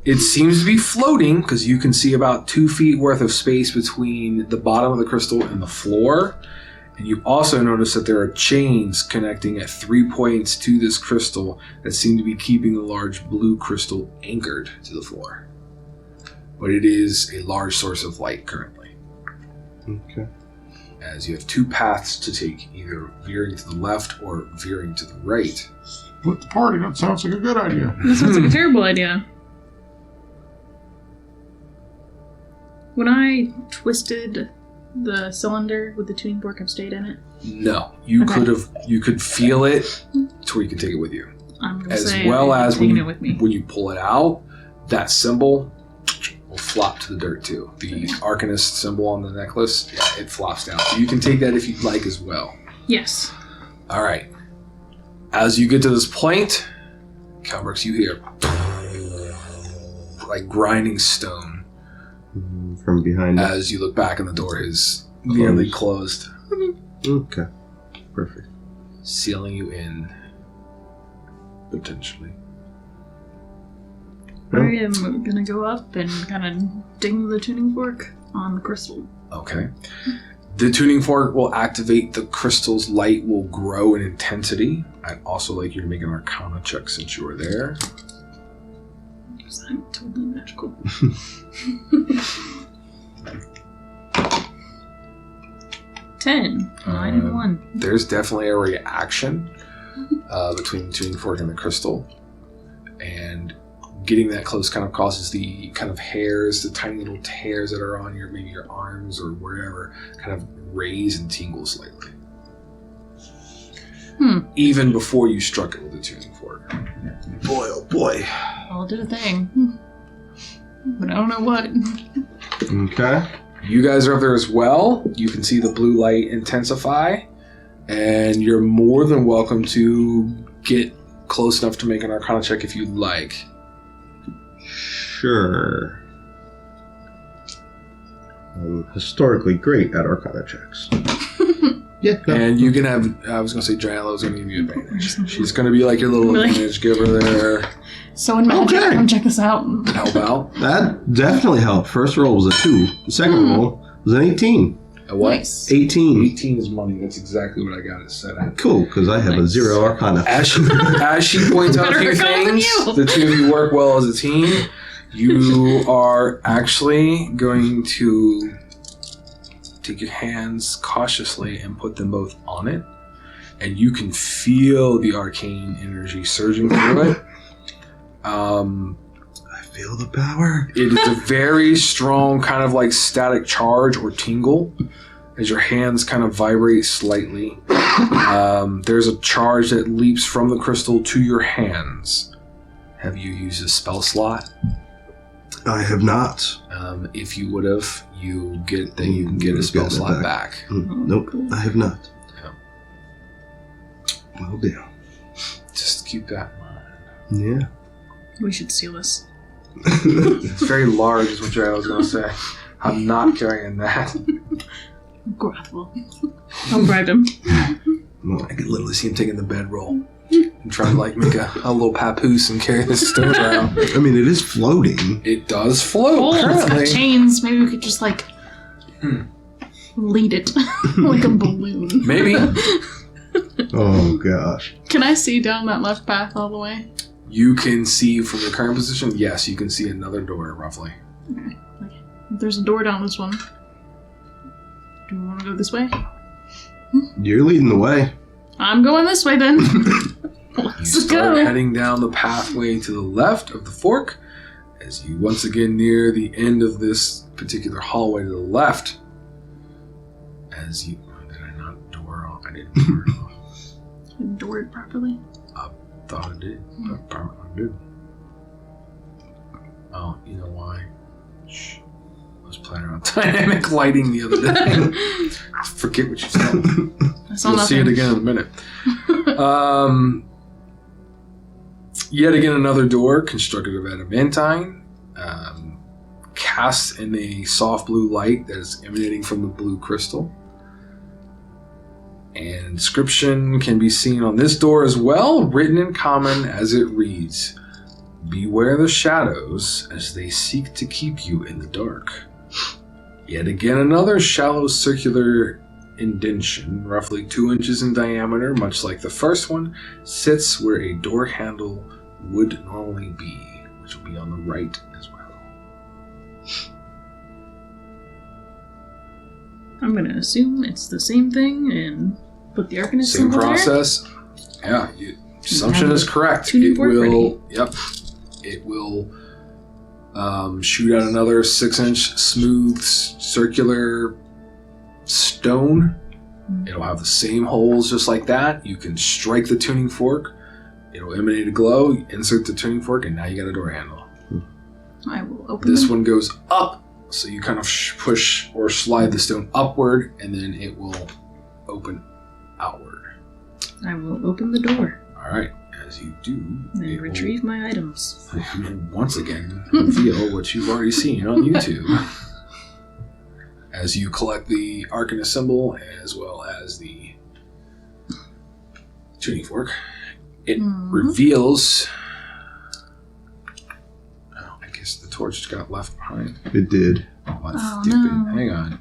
It seems to be floating because you can see about 2 feet worth of space between the bottom of the crystal and the floor. And you also notice that there are chains connecting at 3 points to this crystal that seem to be keeping the large blue crystal anchored to the floor. But it is a large source of light currently. Okay. As you have 2 paths to take, either veering to the left or veering to the right. Split the party. That sounds like a good idea. This sounds like a terrible idea. When I twisted the cylinder with the tuning fork, I've stayed in it? No. You could feel it to where you can take it with you. I'm going to As say well I'm as taking it with me. when you pull it out, that symbol will flop to the dirt too. The Arcanist symbol on the necklace, it flops down. So you can take that if you'd like as well. Yes. Alright. As you get to this point, Kelbrix, you hear like grinding stone. From behind us. As you look back and the door is nearly closed. Okay. Perfect. Sealing you in. Potentially. I am going to go up and kind of ding the tuning fork on the crystal. Okay. The tuning fork will activate. The crystal's light will grow in intensity. I'd also like you to make an Arcana check since you are there. Because I'm totally magical. 10, 9, and 1. There's definitely a reaction between the tuning fork and the crystal. And getting that close kind of causes the kind of hairs, the tiny little hairs that are on maybe your arms or wherever, kind of raise and tingle slightly. Even before you struck it with the tuning fork. Boy, oh boy. I'll do a thing. But I don't know what. Okay. You guys are up there as well. You can see the blue light intensify. And you're more than welcome to get close enough to make an Arcana check if you'd like. Sure. I'm historically great at Arcana checks. Yeah. No. And you can have, I was going to say Janela's going to give you advantage. She's going to be like your little advantage giver there. So in magic, Okay. come check this out. Help out. That definitely helped. First roll was a 2. The second roll was an 18. A what? Nice. 18. 18 is money. That's exactly what I got it set at. Cool, because I have a 0 Arcana. As she points out a few Better Arcana than things, you. the two of you work well as a team. You are actually going to take your hands cautiously and put them both on it. And you can feel the arcane energy surging through it. I feel the power. It is a very strong kind of like static charge or tingle as your hands kind of vibrate slightly. There's a charge that leaps from the crystal to your hands. Have you used a spell slot? I have not. If you would have, you can get a spell slot back. Nope, I have not. Yeah. Well, damn. Just keep that in mind. Yeah. We should steal this. It's very large is what I was going to say. I'm not carrying that. Gorath will. I'll bribe him. Well, I could literally see him taking the bedroll and trying to like make a little papoose and carry this stone around. I mean, it is floating. It does float Oh, it's got currently. chains. Maybe we could just like lead it like a balloon. Maybe. Oh gosh. Can I see down that left path all the way? You can see from your current position, yes, you can see another door roughly. Okay. There's a door down this one. Do we want to go this way? You're leading the way. I'm going this way then. You Let's start go. heading down the pathway to the left of the fork as you once again near the end of this particular hallway to the left. As you... Did I not door off? I didn't door it off. Didn't door it properly. Thought I did, but apparently I did. Oh, you know why? Shh. I was playing around with dynamic lighting the other day. Forget what you said. I saw You'll nothing. see it again in a minute. Yet again, another door constructed of adamantine, cast in a soft blue light that is emanating from the blue crystal. And inscription can be seen on this door as well, written in common as it reads, "Beware the shadows as they seek to keep you in the dark." Yet again, another shallow circular indentation, roughly 2 inches in diameter, much like the first one, sits where a door handle would normally be, which will be on the right as well. I'm going to assume it's the same thing and put the Arcanist Same symbol process. Yeah, assumption is correct. tuning It fork will. Yep. It will shoot out another 6-inch smooth circular stone. It'll have the same holes just like that. You can strike the tuning fork. It'll emanate a glow. You insert the tuning fork, and now you got a door handle. I will open This them. one goes up, so you kind of push or slide the stone upward, and then it will open outward. I will open the door All right. As you do, and it will retrieve my items. once again reveal what you've already seen on YouTube. As you collect the Arcanist symbol as well as the tuning fork, it reveals. Oh, I guess the torch got left behind. It did. Oh, that's Oh, stupid. no. Hang on.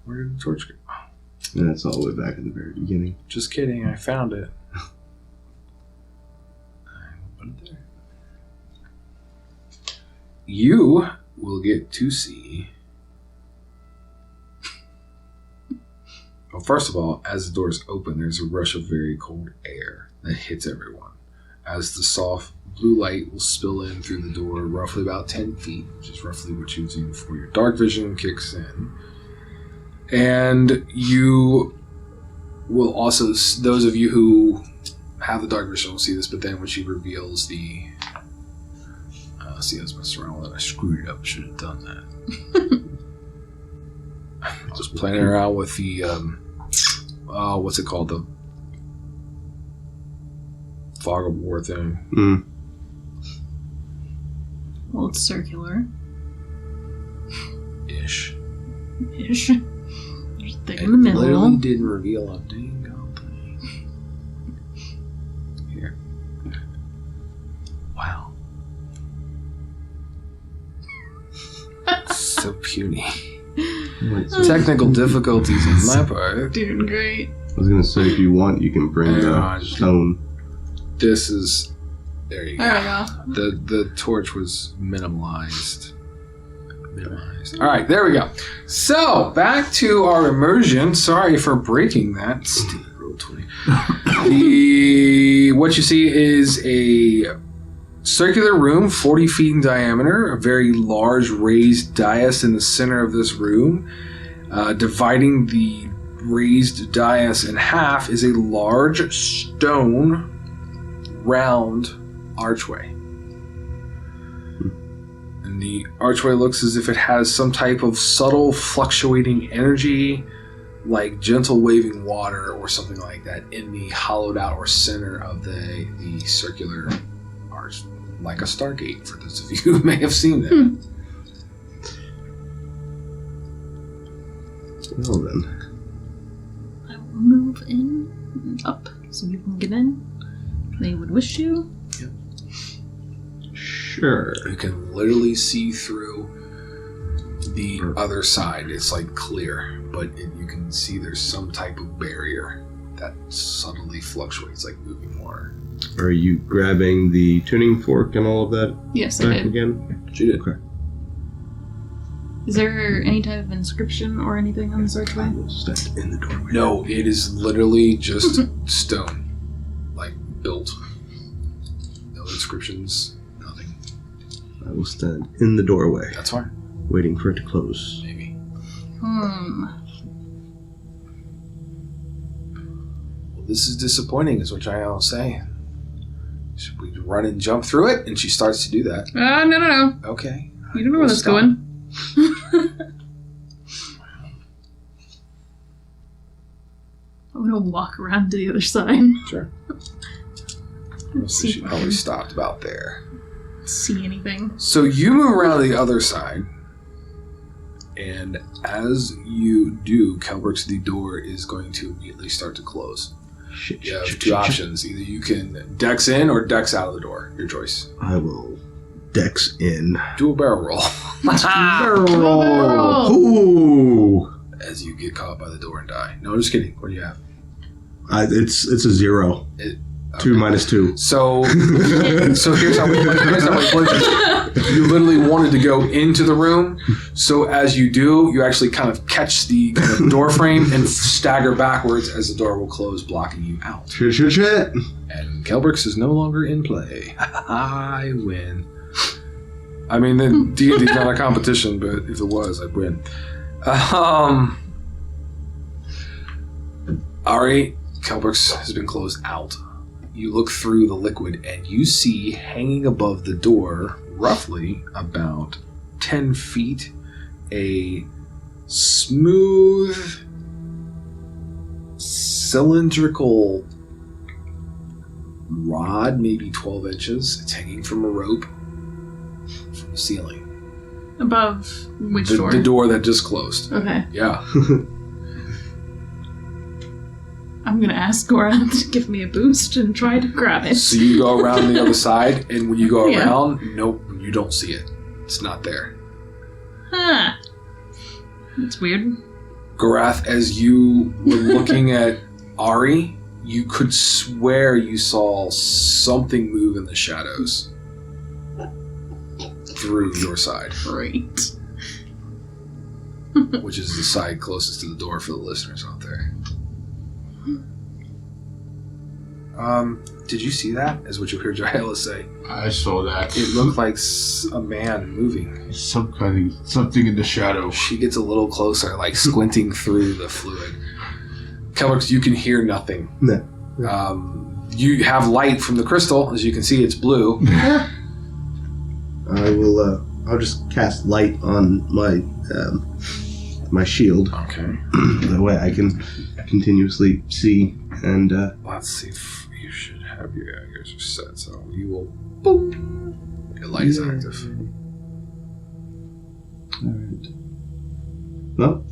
Where did the torch go? Oh, And that's all the way back at the very beginning. just kidding. I found it. I will put it there. You will get to see. Well, first of all, as the doors open, there's a rush of very cold air that hits everyone. As the soft blue light will spill in through the door roughly about 10 feet, which is roughly what you do before your dark vision kicks in. And you will also, those of you who have the dark vision will see this, but then when she reveals the... see, I was messing around with it. I screwed it up. Should have done that. Just playing around with the, what's it called? The fog of war thing. Mm. Well, it's circular. Ish. Ish. There's a thing It in the middle. literally didn't reveal a dang thing. Here. Wow. So puny. Wait, so Technical difficulties on my part. Doing great. I was gonna say, if you want, you can bring Hang the on. stone. This is... There you go. There we go. The torch was minimalized. All right, there we go. So back to our immersion. Sorry for breaking that. Stupid roll 20. What you see is a circular room, 40 feet in diameter. A very large raised dais in the center of this room. Dividing the raised dais in half is a large stone round archway. And the archway looks as if it has some type of subtle fluctuating energy, like gentle waving water or something like that, in the hollowed out or center of the circular arch, like a Stargate, for those of you who may have seen that. Well then. I will move in and up so you can get in. They would wish you. Sure. You can literally see through the other side. It's like clear, but you can see there's some type of barrier that subtly fluctuates, like moving water. Are you grabbing the tuning fork and all of that Yes, I back did. again? She did. Okay. Is there any type of inscription or anything on this archway? I will stand in the doorway. No, it is literally just stone, like built. No inscriptions, nothing. I will stand in the doorway, That's fine. waiting for it to close. Maybe. Hmm. Well, this is disappointing, is what I'll say. Should we run and jump through it? And she starts to do that. No. Okay. You don't know where that's Stop. going. I'm gonna walk around to the other side. Sure. Let's So see she if I probably can stopped about there. see anything. So you move around to the other side, and as you do, Kelbrix, the door is going to immediately start to close. Shit, You have shit, two shit, options. Either you can dex in or dex out of the door. Your choice. I will dex in. Do a barrel roll. Barrel roll. Ooh! As you get caught by the door and die. No, just kidding. What do you have? It's a 0. 2 minus 2. So here's how we play this. You literally wanted to go into the room, so as you do, you actually kind of catch the kind of door frame and stagger backwards as the door will close, blocking you out. Shit. And Kelbrix is no longer in play. I win. I mean, the D&D's not a competition, but if it was, I'd win. Ari, Kelbrix has been closed out. You look through the liquid and you see hanging above the door, roughly about 10 feet, a smooth, cylindrical rod, maybe 12 inches. It's hanging from a rope from the ceiling. Above which door? The door that just closed. Okay. Yeah. I'm gonna ask Gorath to give me a boost and try to grab it. So you go around the other side, and when you go Yeah. around, nope, you don't see it. It's not there. Huh. That's weird. Gorath, as you were looking at Ari, you could swear you saw something move in the shadows through your side, Great. which is the side closest to the door for the listeners out there. Did you see that? Is what you heard Jaela say. I saw that. It looked like a man moving. Something in the shadow. She gets a little closer, like squinting through the fluid. Kelbrix, you can hear nothing. No. You have light from the crystal. As you can see, it's blue. I will. I'll just cast light on my my shield. Okay. That way I can continuously see and. Let's see if you should have your daggers set. So you will. Boom. Your light is active. Alright. Well,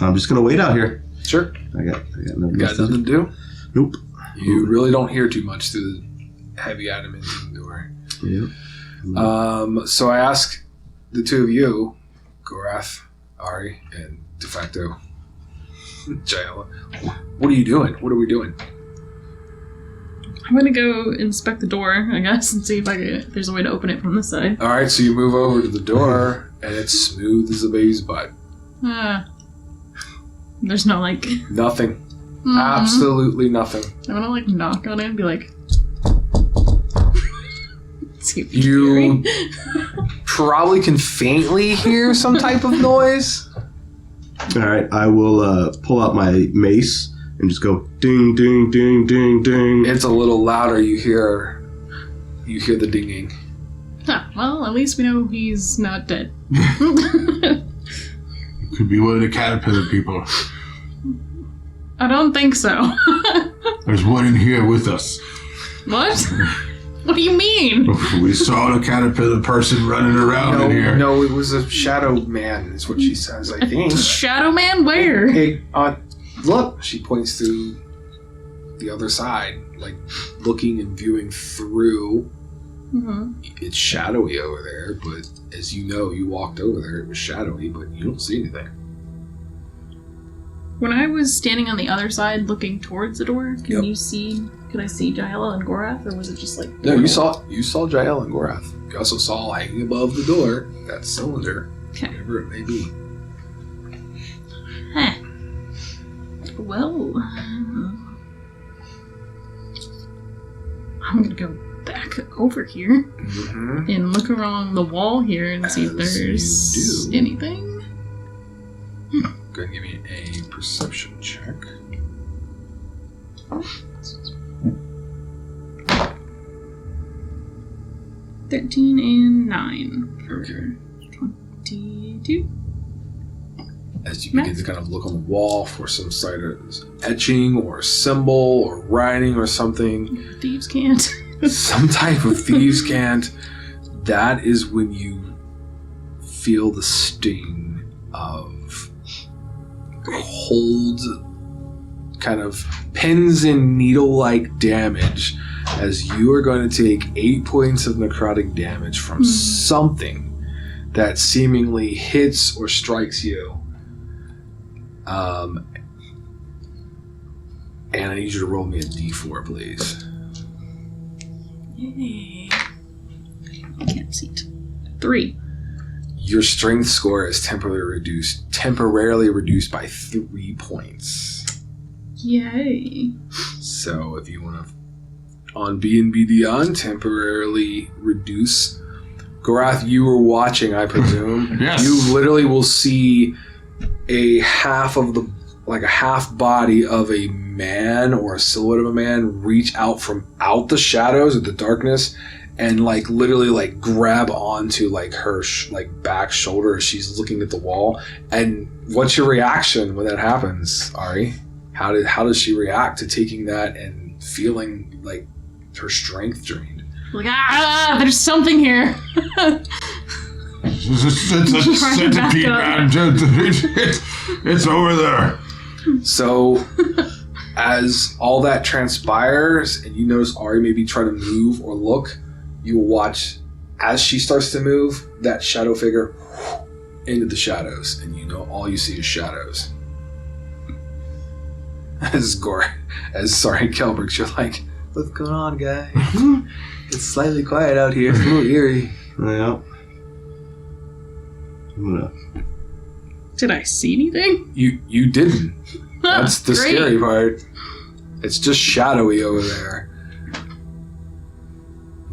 I'm just gonna wait out here. Sure. I got nothing. You got nothing to do? Nope. You really don't hear too much through the heavy adamantine door. Yep. So I ask the two of you, Gorath, Ari, and de facto Jaela, what are you doing? What are we doing? I'm gonna go inspect the door, I guess, and see if there's a way to open it from this side. All right, so you move over to the door, and it's smooth as a baby's butt. There's no like. Nothing. Absolutely nothing. I'm gonna like knock on it and be like. See if You probably can faintly hear some type of noise. All right. I will pull out my mace and just go ding, ding, ding, ding, ding. It's a little louder. You hear the dinging. Huh, well, at least we know he's not dead. Could be one of the caterpillar people. I don't think so. There's one in here with us. What? What do you mean? We saw the caterpillar person running around in here. No, it was a shadow man, is what she says, I think. Shadow man? Where? Hey, look! She points to the other side, like looking and viewing through. Mm-hmm. It's shadowy over there, but as you know, you walked over there, it was shadowy, but you don't see anything. When I was standing on the other side looking towards the door, could I see Jaela and Gorath, or was it just like... No, you saw Jael and Gorath. You also saw hanging above the door that cylinder, whatever it may be. Huh. Well... I'm gonna go back over here and look around the wall here and see if there's anything. Go ahead and give me a perception check. Oh. 13 and 9 for 22. As you begin to kind of look on the wall for some sort of etching or symbol or writing or something. Thieves can't. Some type of thieves can't. That is when you feel the sting of cold, kind of pins and needle-like damage as you are going to take 8 points of necrotic damage from something that seemingly hits or strikes you. And I need you to roll me a d4, please. Yay. I can't see it. 3. Your strength score is temporarily reduced by 3 points. Yay. So if you want to, on B&B Dion, temporarily reduce. Gorath, you were watching, I presume. Yes. You literally will see a half body of a man or a silhouette of a man reach out from out the shadows of the darkness and literally grab onto her back shoulder as she's looking at the wall. And what's your reaction when that happens, Ari? How does she react to taking that and feeling her strength drained? There's something here. It's a centipede, man. It's over there. So, as all that transpires, and you notice Ari maybe try to move or look, you will watch as she starts to move that shadow figure into the shadows, and all you see is shadows. Kelbrix, you're like, what's going on, guy? It's slightly quiet out here. It's a little eerie. Yeah. Did I see anything? You didn't. That's the Great. scary part. It's just shadowy over there.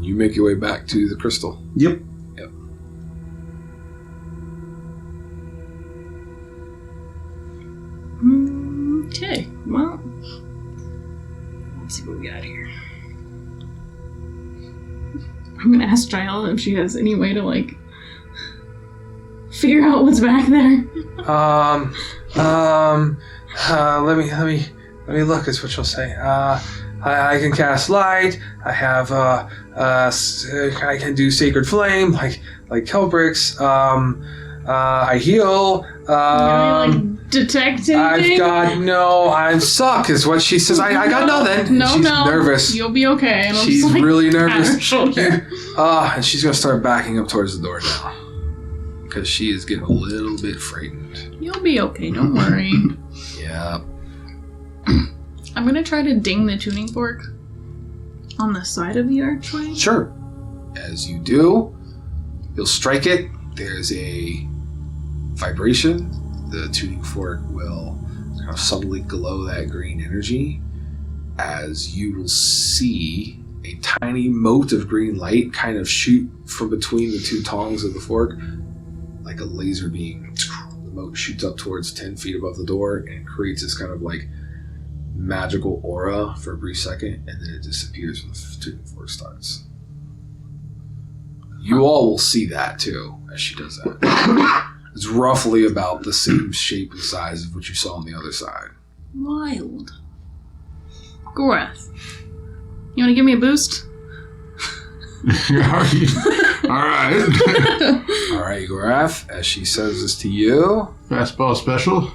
You make your way back to the crystal. Yep. Okay, well, let's see what we got here. I'm gonna ask Jael if she has any way to figure out what's back there. Let me look. Is what she'll say. I can cast light. I have I can do sacred flame, like Kelbrix. I heal. Detect anything? I'm suck, is what she says. I got nothing. No, she's nervous. You'll be okay. And She's really nervous. And she's gonna start backing up towards the door now. Because she is getting a little bit frightened. You'll be okay, don't worry. Yeah. I'm gonna try to ding the tuning fork on the side of the archway. Sure. As you do, you'll strike it. There's a vibration. The tuning fork will kind of subtly glow that green energy as you will see a tiny mote of green light kind of shoot from between the two tongs of the fork like a laser beam. The mote shoots up towards 10 feet above the door and creates this kind of magical aura for a brief second, and then it disappears when the tuning fork starts. You all will see that too as she does that. It's roughly about the same shape and size of what you saw on the other side. Wild. Gorath, you want to give me a boost? Alright. Alright, Gorath, as she says this to you. Fastball special.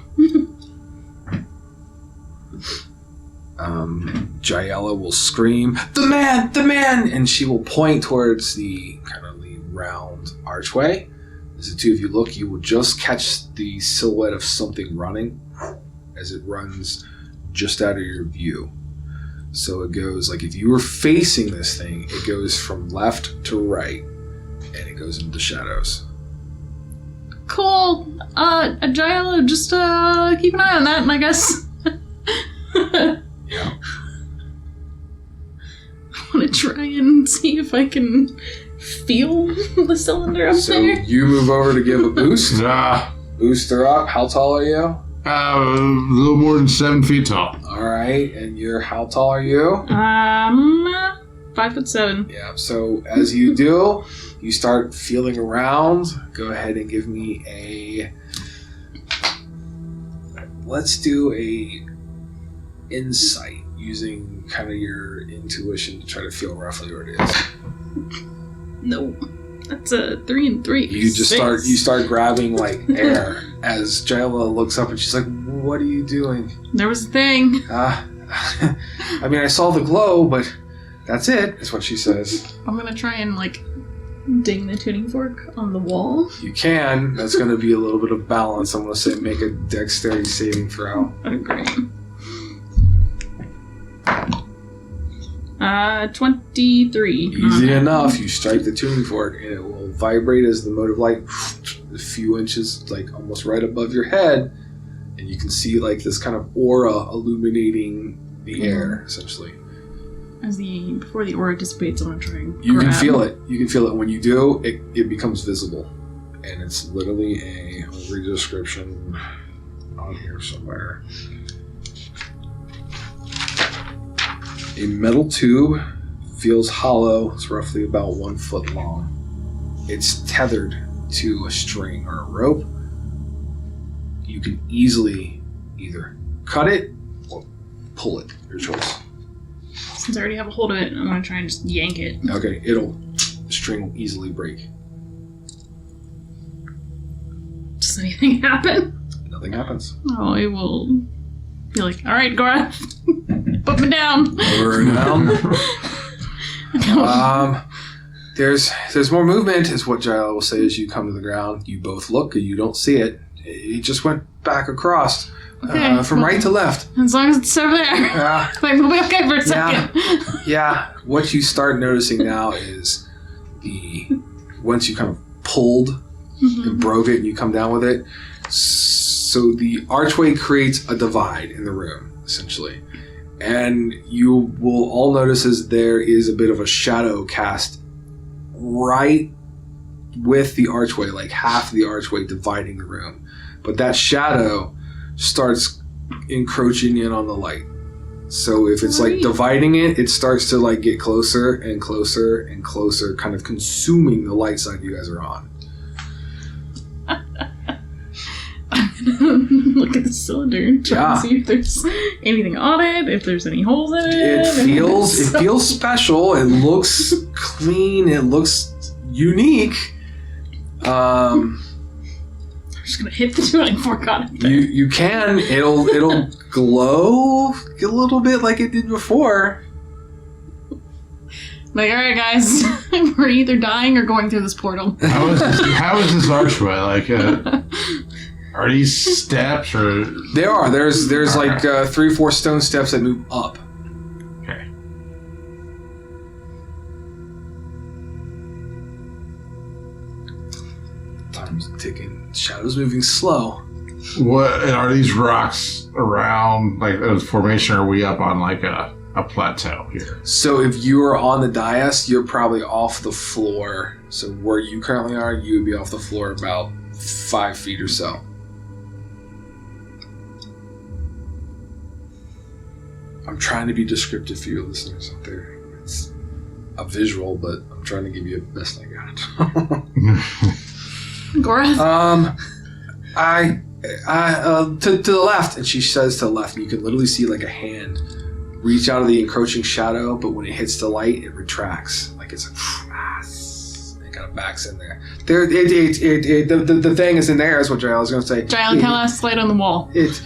Jayela will scream, "The man! The man!" And she will point towards the kind of the round archway. As the two of you look, you will just catch the silhouette of something running as it runs just out of your view. So it goes, like if you were facing this thing, it goes from left to right, and it goes into the shadows. Cool. Agile, just keep an eye on that, I guess. Yeah. I want to try and see if I can feel the cylinder up So there. you move over to give a boost. Boost her up. How tall are you? A little more than 7 feet tall. Alright, and how tall are you? 5'7". Yeah, so as you do, you start feeling around. Go ahead and give me let's do a insight using kind of your intuition to try to feel roughly where it is. No. That's a 3 and 3. You just 6. start grabbing like air as Jayla looks up and she's like, "What are you doing?" There was a thing. I mean, I saw the glow, but that's it, is what she says. I'm gonna try and ding the tuning fork on the wall. You can. That's going to be a little bit of balance. I'm going to say make a dexterity saving throw. Oh, great. 23. Easy enough. You strike the tuning fork and it will vibrate as the mote of light a few inches, almost right above your head, and you can see this kind of aura illuminating the air, essentially. Before the aura dissipates, I'm gonna try and You can grab. feel it. You can feel it. When you do, it becomes visible, and it's literally I'll read the description on here somewhere. A metal tube feels hollow. It's roughly about 1 foot long. It's tethered to a string or a rope. You can easily either cut it or pull it. Your choice. Since I already have a hold of it, I'm gonna try and just yank it. Okay, the string will easily break. Does anything happen? Nothing happens. Oh, it will be like, alright, Gorath, put me down. Over and down. There's more movement, is what Jaila will say as you come to the ground. You both look and you don't see it. It just went back across. Okay. From right to left. As long as it's over there. Yeah. Like, we'll be okay for a second. Yeah. What you start noticing now is once you kind of pulled and broke it and you come down with it, so the archway creates a divide in the room, essentially. And you will all notice as there is a bit of a shadow cast right with the archway, like half the archway dividing the room. But that shadow starts encroaching in on the light. So if it's dividing it, it starts to get closer and closer and closer, kind of consuming the light side you guys are on. Look at the cylinder and try to see if there's anything on it, if there's any holes in it. It feels special. It looks clean. It looks unique. I'm just gonna hit the tuning fork on it. You can. It'll glow a little bit like it did before. Like, alright guys, we're either dying or going through this portal. How is this archway? Are these steps or? There are. There's 3 or 4 stone steps that move up. Okay. Time's ticking. Shadows moving slow. What are these rocks around? A formation? Or are we up on a plateau here? So if you are on the dais, you're probably off the floor. So where you currently are, you would be off the floor about 5 feet or so. I'm trying to be descriptive for your listeners out there. It's a visual, but I'm trying to give you the best I got. Gorath? To the left, and she says to the left, and you can literally see a hand reach out of the encroaching shadow, but when it hits the light, it retracts. It's Yes. It kind of backs in there. The thing is in there, is what Jael was going to say. Jael, cast light on the wall. It's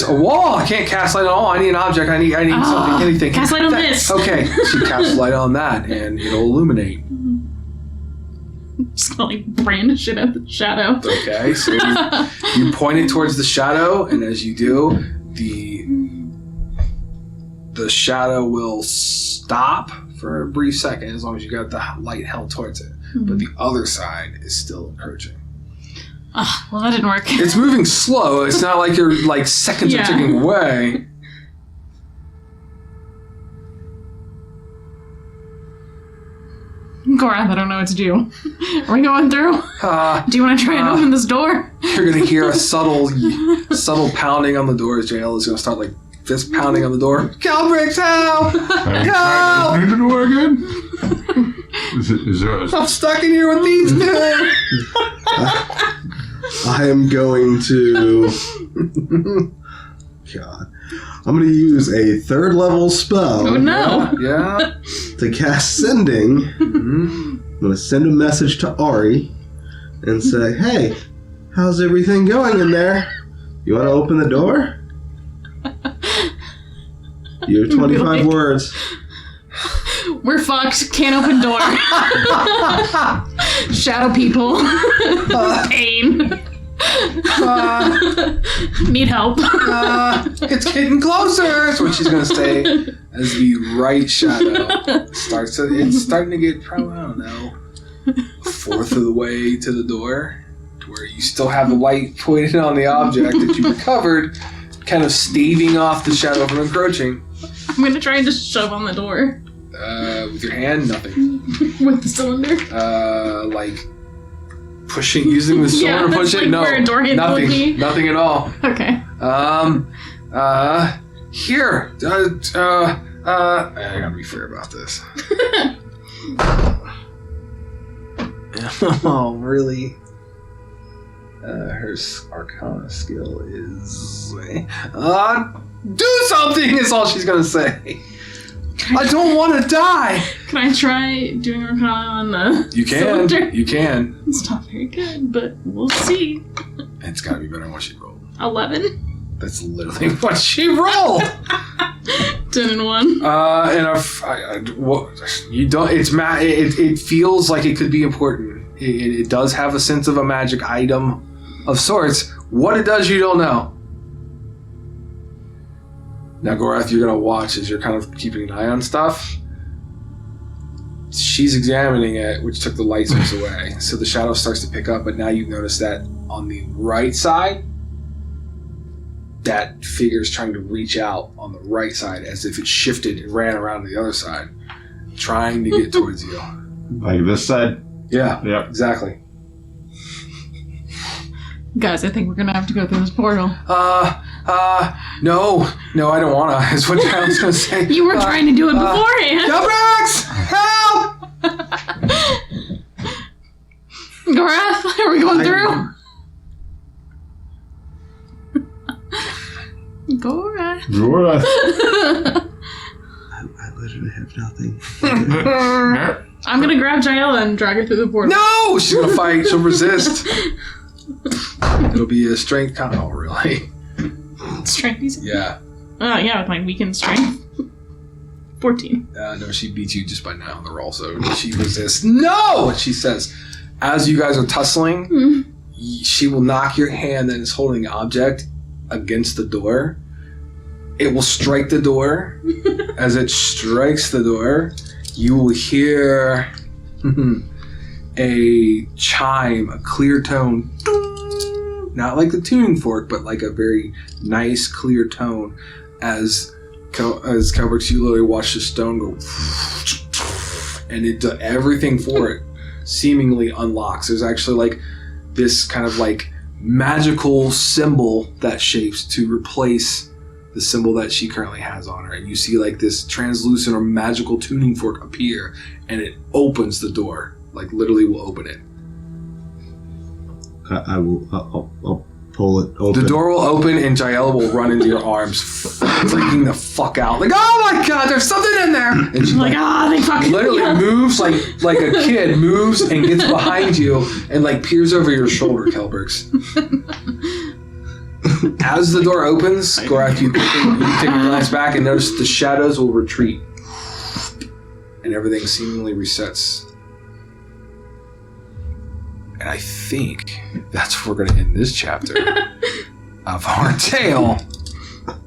a wall. I can't cast light on all. I need an object. I need something, anything. Cast light on this. Okay, she casts light on that, and it'll illuminate. Just gonna brandish it at the shadow. Okay, so you point it towards the shadow, and as you do, the shadow will stop for a brief second, as long as you got the light held towards it. But the other side is still encroaching. Well, that didn't work. It's moving slow. It's not like you're like seconds are ticking away. Gorath, I don't know what to do. Are we going through? Do you want to try and open this door? You're going to hear a subtle pounding on the door as Jael is going to start like fist pounding on the door. Kelbrix, help! Help! Open the door again? I'm stuck in here with these two! I am going to... God. I'm going to use a 3rd level spell. Oh no! Yeah. To cast Sending. I'm going to send a message to Ari and say, hey, how's everything going in there? You want to open the door? You have 25 words. We're fucked. Can't open door. Shadow people. Pain. Need help. It's getting closer. That's what she's gonna say as the right shadow starts to. It's starting to get probably, I don't know, 1/4 of the way to the door, to where you still have the light pointed on the object that you recovered, kind of staving off the shadow from encroaching. I'm gonna try and just shove on the door. With your hand, nothing. With the cylinder. Like pushing, using the cylinder to push like it. No, where a door handle would be. nothing at all. Okay. Here. I gotta be fair about this. Oh, really? Her Arcana skill is... do something is all she's gonna say. I don't want to die. Can I try doing Arcana on the cylinder? You can. It's not very good, but we'll see. It's gotta be better than what she rolled. 11. That's literally what she rolled. 10 and 1. You don't. It feels like it could be important. It does have a sense of a magic item of sorts. What it does, you don't know. Now, Gorath, you're gonna watch as you're kind of keeping an eye on stuff. She's examining it, which took the light source away. So the shadow starts to pick up, but now you've noticed that on the right side, that figure's trying to reach out on the right side as if it shifted and ran around to the other side, trying to get towards you. Like this side? Yeah, Yep. exactly. Guys, I think we're gonna have to go through this portal. No, I don't wanna, is what I was gonna say. You were trying to do it beforehand. Kelbrix! Help! Gorath, are we going through? Gorath. I literally have nothing. I'm gonna grab Jael and drag her through the portal. No! She's gonna fight, she'll resist. It'll be a strength con. Oh, really? Strength, you said? Yeah. Yeah, with my weakened strength. 14. No, she beats you just by now on the roll, so she resists. No! And she says, as you guys are tussling, she will knock your hand that is holding an object against the door. It will strike the door. As it strikes the door, you will hear a chime, a clear tone. Not like the tuning fork, but like a very nice, clear tone. As Kelbrix, you literally watch the stone go, and it does everything for it seemingly unlocks. There's actually like this kind of like magical symbol that shapes to replace the symbol that she currently has on her, and you see like this translucent or magical tuning fork appear, and it opens the door, like literally will open it. I'll pull it open. The door will open and Jael will run into your arms. freaking the fuck out. Like, oh my god, there's something in there! And she Like, they fucking literally moves like a kid, moves and gets behind you and like peers over your shoulder, Kelbrix. As the door opens, Gorath, you take a glance back and notice the shadows will retreat. And everything seemingly resets. And I think that's where we're going to end this chapter of our tale.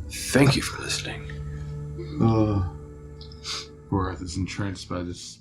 Thank you for listening. Gorath is entranced by this